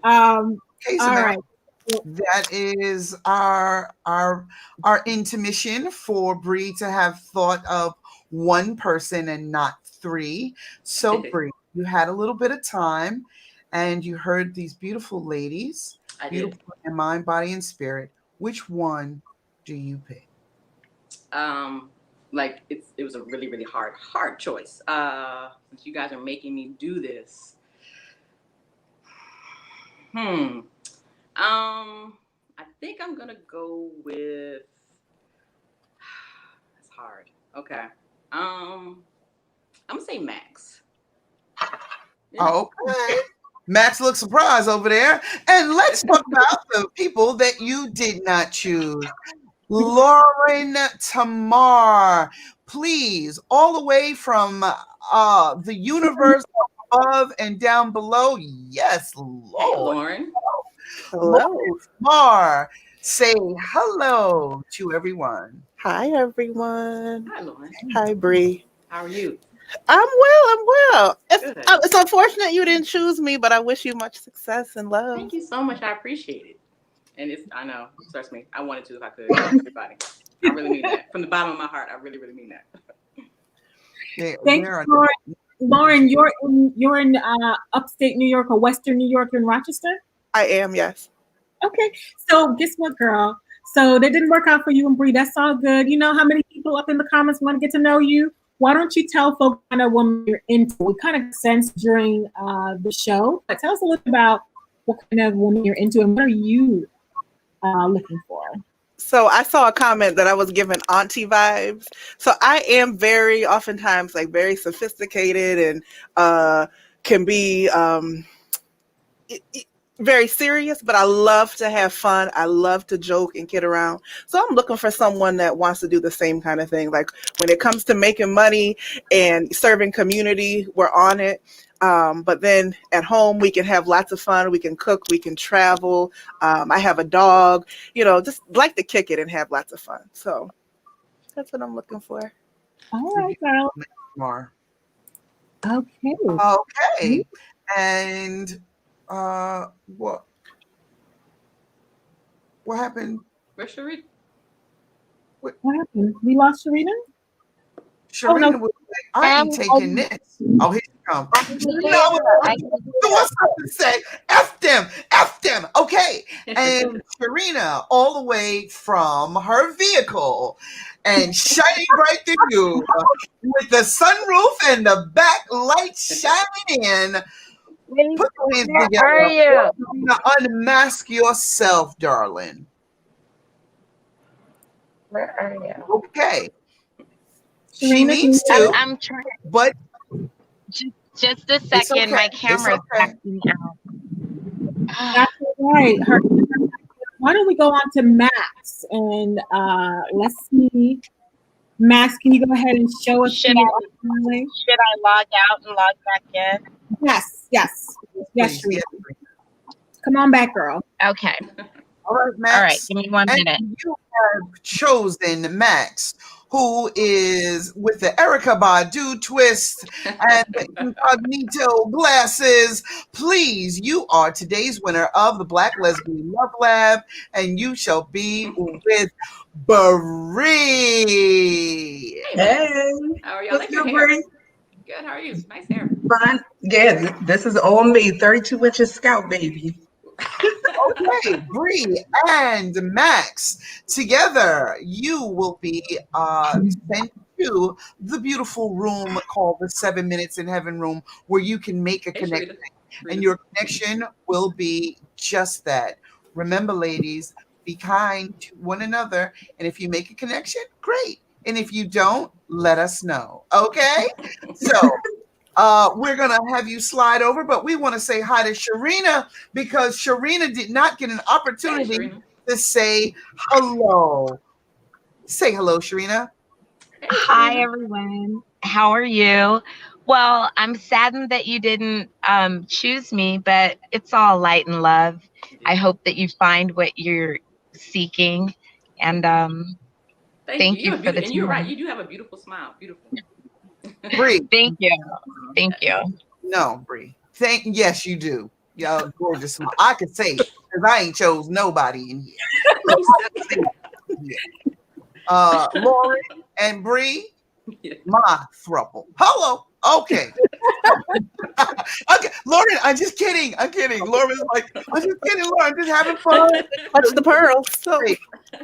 All right. That is our intermission for Bree to have thought of one person and not three. So Bree, you had a little bit of time and you heard these beautiful ladies, beautiful in mind, body, and spirit. Which one do you pick? It was a really, really hard choice. Since you guys are making me do this. I think I'm gonna go with. It's hard. Okay. I'm gonna say Max. Yeah. Okay. Max looks surprised over there. And let's talk about the people that you did not choose. Lauren Tamar, please, all the way from the universe above and down below. Yes, Lord. Hey, Lauren. Hello. Lauren Tamar, say hello to everyone. Hi, everyone. Hi, Lauren. Hi, Bree. How are you? I'm well. It's unfortunate you didn't choose me, but I wish you much success and love. Thank you so much. I appreciate it. And I know, trust me, I wanted to if I could. Everybody. I really mean that. From the bottom of my heart, I really, really mean that. Thanks, Lauren. Lauren, you're in upstate New York or Western New York in Rochester? I am, yes. Okay. So guess what, girl? So that didn't work out for you and Bree. That's all good. You know how many people up in the comments want to get to know you? Why don't you tell folks what kind of woman you're into? We kind of sensed during the show. But tell us a little about what kind of woman you're into and what are you looking for? So I saw a comment that I was giving auntie vibes. So I am very oftentimes like very sophisticated and can be very serious, but I love to have fun. I love to joke and kid around. So I'm looking for someone that wants to do the same kind of thing. Like when it comes to making money and serving community, we're on it. But then at home, we can have lots of fun. We can cook, we can travel. I have a dog, just like to kick it and have lots of fun. So that's what I'm looking for. All right, girl. More. Okay. Okay. And what happened? Where's Sharita? What happened? We lost Sharita? Sharita no. was like, I ain't taking this. Oh, here she comes. What's up to say? F them. Okay. And Sharina, all the way from her vehicle and shining bright through you with the sunroof and the back lights shining in. Put your hands Where together. are you? Now unmask yourself, darling. Where are you? Okay. She Sharina, needs to, I'm trying. but Just a second. okay. My It's camera's okay. acting out. That's right. Why don't we go on to Max and let's see. Max, can you go ahead and show us? Should who you I log out and log back in? Yes. Please, Sharina. yes. Come on back, girl. Okay. All right, Max. All right. Give me 1 minute. And you have chosen Max, who is with the Erica Badu twist and the incognito glasses. Please, you are today's winner of the Black Lesbian Love Lab, and you shall be with Bree. Hey, How are y'all? what's Like your good, hair. Bree? Good. How are you? Nice hair. Fine. Yeah, this is on me. 32 inches scout, baby. Okay, Bree and Max, together you will be sent to the beautiful room called the 7 Minutes in Heaven room, where you can make a Hey, connection, Sharita. and your connection will be just that. Remember, ladies, be kind to one another, and if you make a connection, great, and if you don't, let us know. Okay, so we're going to have you slide over, but we want to say hi to Sharina because Sharina did not get an Hey, opportunity Sharina. to say hello. Say hello, Sharina. Hey, Hi, Sharina. everyone. How are you? Well, I'm saddened that you didn't choose me, but it's all light and love. I hope that you find what you're seeking. And thank you You're for the and you're right. time. You do have a beautiful smile. Beautiful. Bree. Thank you. Thank you. No, Bree. Yes, you do. Y'all gorgeous smile. I could say it because I ain't chose nobody in here. Lauren and Bree, my throuple. Hello. Okay. Okay, Lauren, I'm just kidding. I'm kidding. Lauren's like, I'm just kidding, Lauren. I'm just having fun. Touch the pearls. So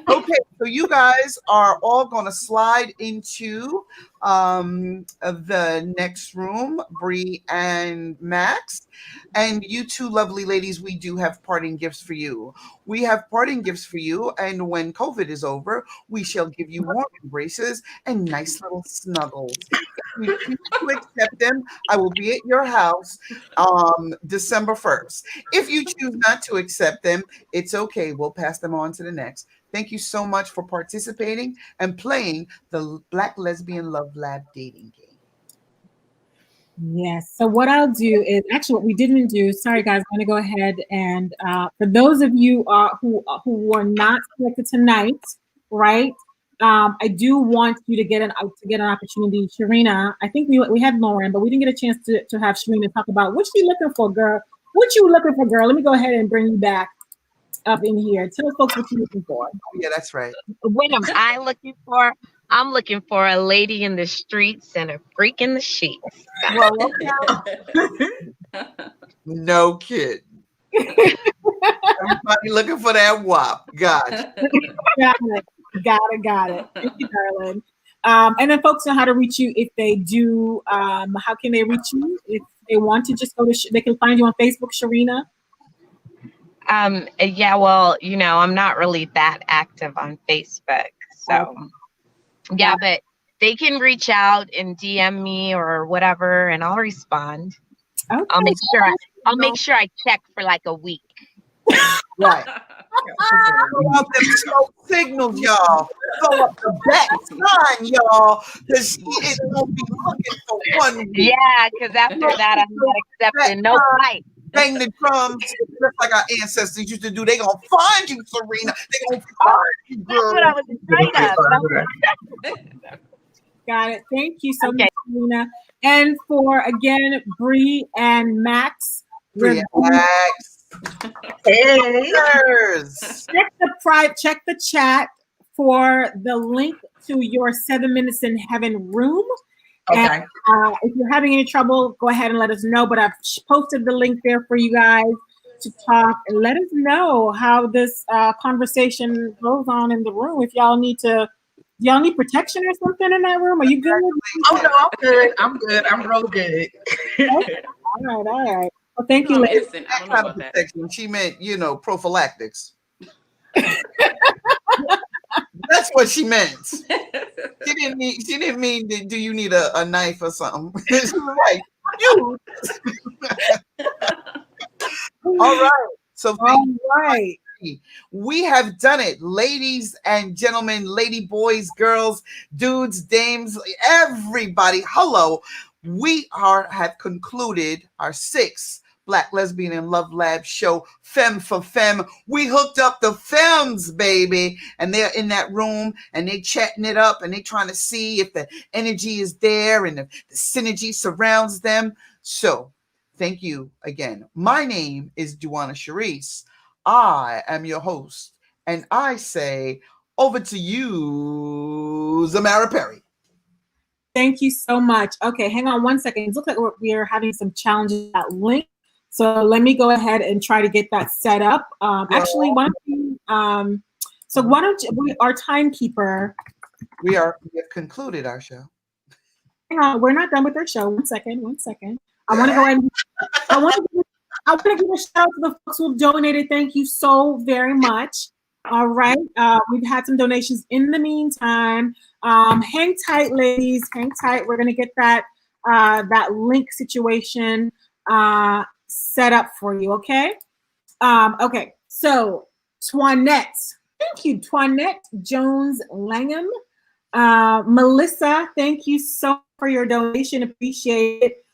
Okay, so you guys are all going to slide into the next room, Bree and Max. And you two lovely ladies, we do have parting gifts for you. We have parting gifts for you, and when COVID is over, we shall give you warm embraces and nice little snuggles. If you choose to accept them, I will be at your house December 1st. If you choose not to accept them, it's okay. We'll pass them on to the next. Thank you so much for participating and playing the Black Lesbian Love Lab dating game. Yes. So what I'll do is actually what we didn't do. Sorry, guys. I'm going to go ahead and for those of you who were not selected tonight, right? I do want you to get an opportunity, Sharina. I think we had Lauren, but we didn't get a chance to have Sharina talk about what you looking for, girl. What you looking for, girl? Let me go ahead and bring you back up in here. Tell folks what you're looking for. Oh, yeah, that's right. What am I looking for? I'm looking for a lady in the streets and a freak in the sheets. Well, no kid. Everybody looking for that WAP. Gotcha. Got it. Thank you, darling. And then folks know how to reach you if they do. How can they reach you? If they want to just go to, they can find you on Facebook, Sharina. Yeah, well, I'm not really that active on Facebook. So, yeah, but they can reach out and DM me or whatever, and I'll respond. Okay. I'll make sure I check for like a week. Right. Throw out them smoke signals, y'all. Throw up the back sign, y'all. Because it's going to be looking for 1 week. Yeah, because after that, I'm not accepting no fight. Bang the drums, just like our ancestors used to do. They gonna find you, Serena. They gonna find you, girl. That's what I was afraid of. Got it. Thank you so much, Serena. And for again, Bree and Max. Bree and Max. Hey. Check the chat for the link to your 7 Minutes in Heaven room. Okay. And, if you're having any trouble, go ahead and let us know. But I've posted the link there for you guys to talk and let us know how this conversation goes on in the room. If y'all need protection or something in that room? Are you good? Oh no, I'm good. I'm good. I'm real good. Okay. All right. Well, thank you, ladies. Listen, I don't know about that. She meant, prophylactics. That's what she meant. She didn't mean do you need a knife or something? She was like, you. All right. So we have done it, ladies and gentlemen, lady boys, girls, dudes, dames, everybody. Hello. We have concluded our 6th Black Lesbian and Love Lab show, Femme for Femme. We hooked up the Femmes, baby, and they're in that room and they chatting it up and they trying to see if the energy is there and if the synergy surrounds them. So thank you again. My name is Duana Sharice. I am your host, and I say over to you, ZamaraP. Thank you so much. Okay, hang on one second. It looks like we are having some challenges with that link. So let me go ahead and try to get that set up. Actually, why don't you, our timekeeper. We have concluded our show. Hang on, we're not done with our show. One second. I want to go ahead and I want to give a shout out to the folks who donated. Thank you so very much. All right. We've had some donations in the meantime. Hang tight, ladies. Hang tight. We're gonna get that link situation set up for you. Okay. Okay. So Twanette, thank you, Twanette Jones Langham. Melissa, thank you so much for your donation. Appreciate it.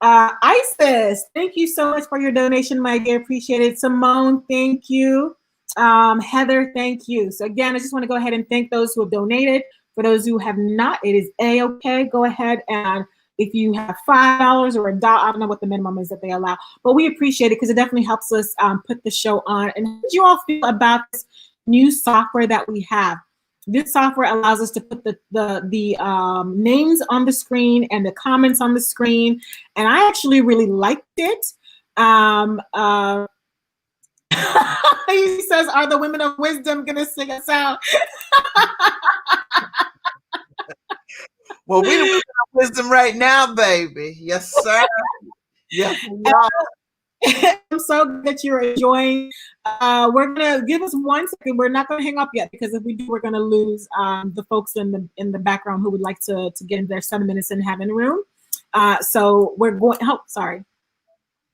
Isis, thank you so much for your donation, my dear. Appreciate it. Simone, thank you. Heather, thank you. So again, I just want to go ahead and thank those who have donated. For those who have not, it is A-okay. Go ahead, and if you have $5 or $1, I don't know what the minimum is that they allow, but we appreciate it because it definitely helps us put the show on. And how do you all feel about this new software that we have? This software allows us to put the names on the screen and the comments on the screen, and I actually really liked it. He says, "Are the women of wisdom gonna sing us out?" Well, we're the women of wisdom right now, baby. Yes, sir. Yes, we are. I'm so glad that you're enjoying. We're gonna give us 1 second. We're not gonna hang up yet because if we do, we're gonna lose the folks in the background who would like to get in their 7 minutes in heaven room. So we're going. Oh, sorry.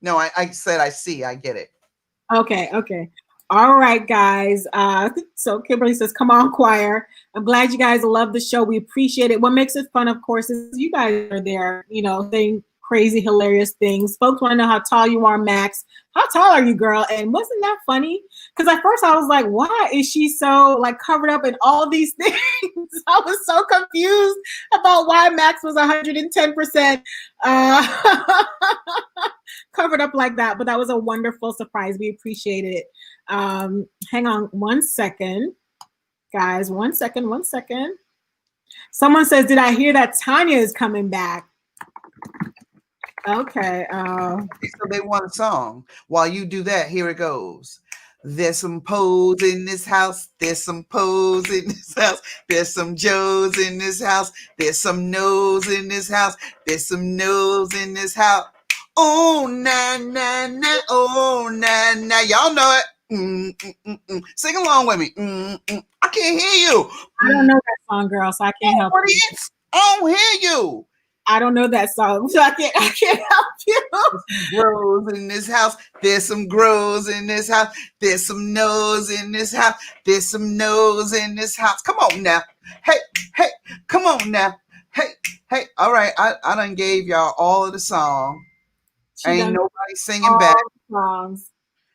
No, I said I see. I get it. Okay. All right, guys. So Kimberly says, "Come on, choir." I'm glad you guys love the show. We appreciate it. What makes it fun, of course, is you guys are there, saying crazy, hilarious things. Folks want to know how tall you are, Max. How tall are you, girl? And wasn't that funny? Because at first I was like, why is she so covered up in all these things? I was so confused about why Max was 110% covered up like that. But that was a wonderful surprise. We appreciate it. Hang on 1 second. Guys, 1 second. Someone says, did I hear that Tanya is coming back? Okay. So they want a song. While you do that, here it goes. There's some Poes in this house. There's some Poes in this house. There's some Joes in this house. There's some Noes in this house. There's some Noes in this house. Oh, na, na, na. Oh, na, na. Y'all know it. Sing along with me. I can't hear you. I don't know that song, girl, so I can't help you. Audience, I don't hear you. I don't know that song, so I can't help you. Grows in this house. There's some grows in this house. There's some nose in this house. There's some nose in this house. Come on now. Hey, come on now. Hey. All right, I done gave y'all all of the song. Ain't nobody singing back. Songs.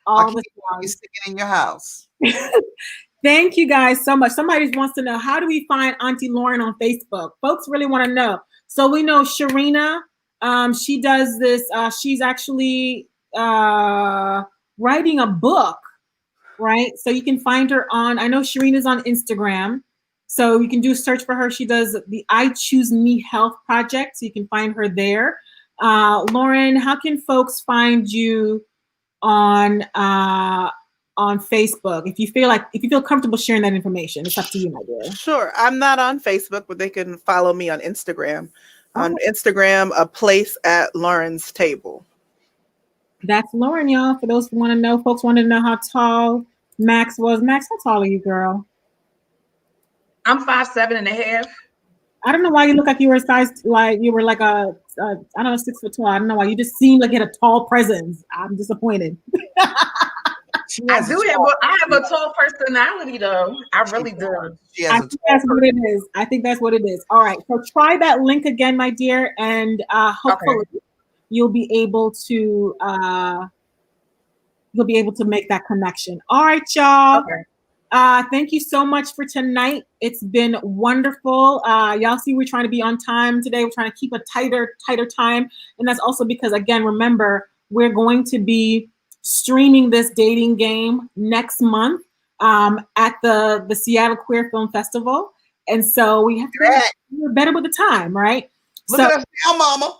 I can't hear you singing in your house. Thank you guys so much. Somebody wants to know, how do we find Auntie Lauren on Facebook? Folks really want to know. So we know Sharina, she does this. She's actually writing a book, right? So you can find her on, I know Sharina's on Instagram. So you can do a search for her. She does the I Choose Me Health Project. So you can find her there. Lauren, how can folks find you on Facebook? If you feel comfortable sharing that information, it's up to you, my dear. Sure. I'm not on Facebook, but they can follow me on Instagram. On Instagram, a place at Lauren's table. That's Lauren, y'all. For those who want to know, folks want to know how tall Max was. Max, how tall are you, girl? I'm 5'7.5". I don't know why you look like you were like a I don't know, 6 foot tall. I don't know why. You just seem like you had a tall presence. I'm disappointed. I have a tall personality, though. I really do. I think that's what it is. I think that's what it is. All right. So try that link again, my dear, and hopefully you'll be able to make that connection. All right, y'all. Okay. Thank you so much for tonight. It's been wonderful. Y'all see we're trying to be on time today. We're trying to keep a tighter time. And that's also because, again, remember, we're going to be streaming this dating game next month at the Seattle Queer Film Festival. And so we have to be better with the time, right? Look at us now, mama.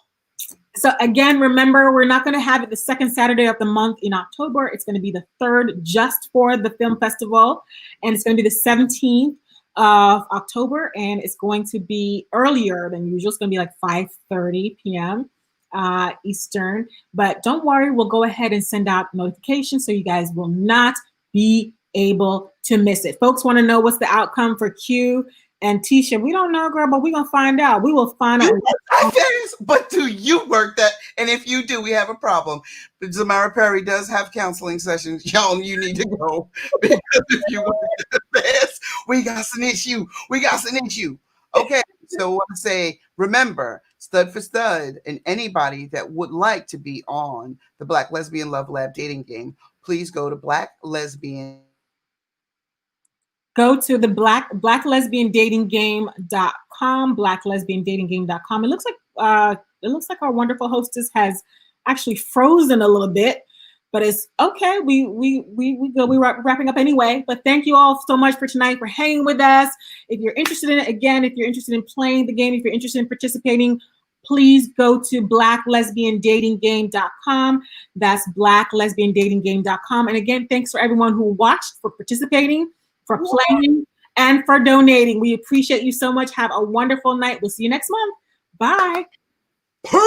So again, remember, we're not going to have it the second Saturday of the month in October. It's going to be the third just for the film festival. And it's going to be the 17th of October. And it's going to be earlier than usual. It's going to be like 5:30 p.m. Eastern. But don't worry, we'll go ahead and send out notifications so you guys will not be able to miss it. Folks want to know what's the outcome for Q and Tisha. We don't know, girl, but we're going to find out. We will find out. But do you work that? And if you do, we have a problem. But ZamaraP Perry does have counseling sessions. Y'all, you need to go. Because if you want to do this, we got an issue. Okay, so I want to say, remember, Stud for Stud, and anybody that would like to be on the Black Lesbian Love Lab dating game, please go to Black Lesbian. Go to the blacklesbiandatinggame.com, blacklesbiandatinggame.com. It looks like our wonderful hostess has actually frozen a little bit, but it's okay. We go. We're wrapping up anyway. But thank you all so much for tonight, for hanging with us. If you're interested in it, again, if you're interested in playing the game, if you're interested in participating, please go to blacklesbiandatinggame.com. That's blacklesbiandatinggame.com. And again, thanks for everyone who watched, for participating, for playing, and for donating. We appreciate you so much. Have a wonderful night. We'll see you next month. Bye. Peace.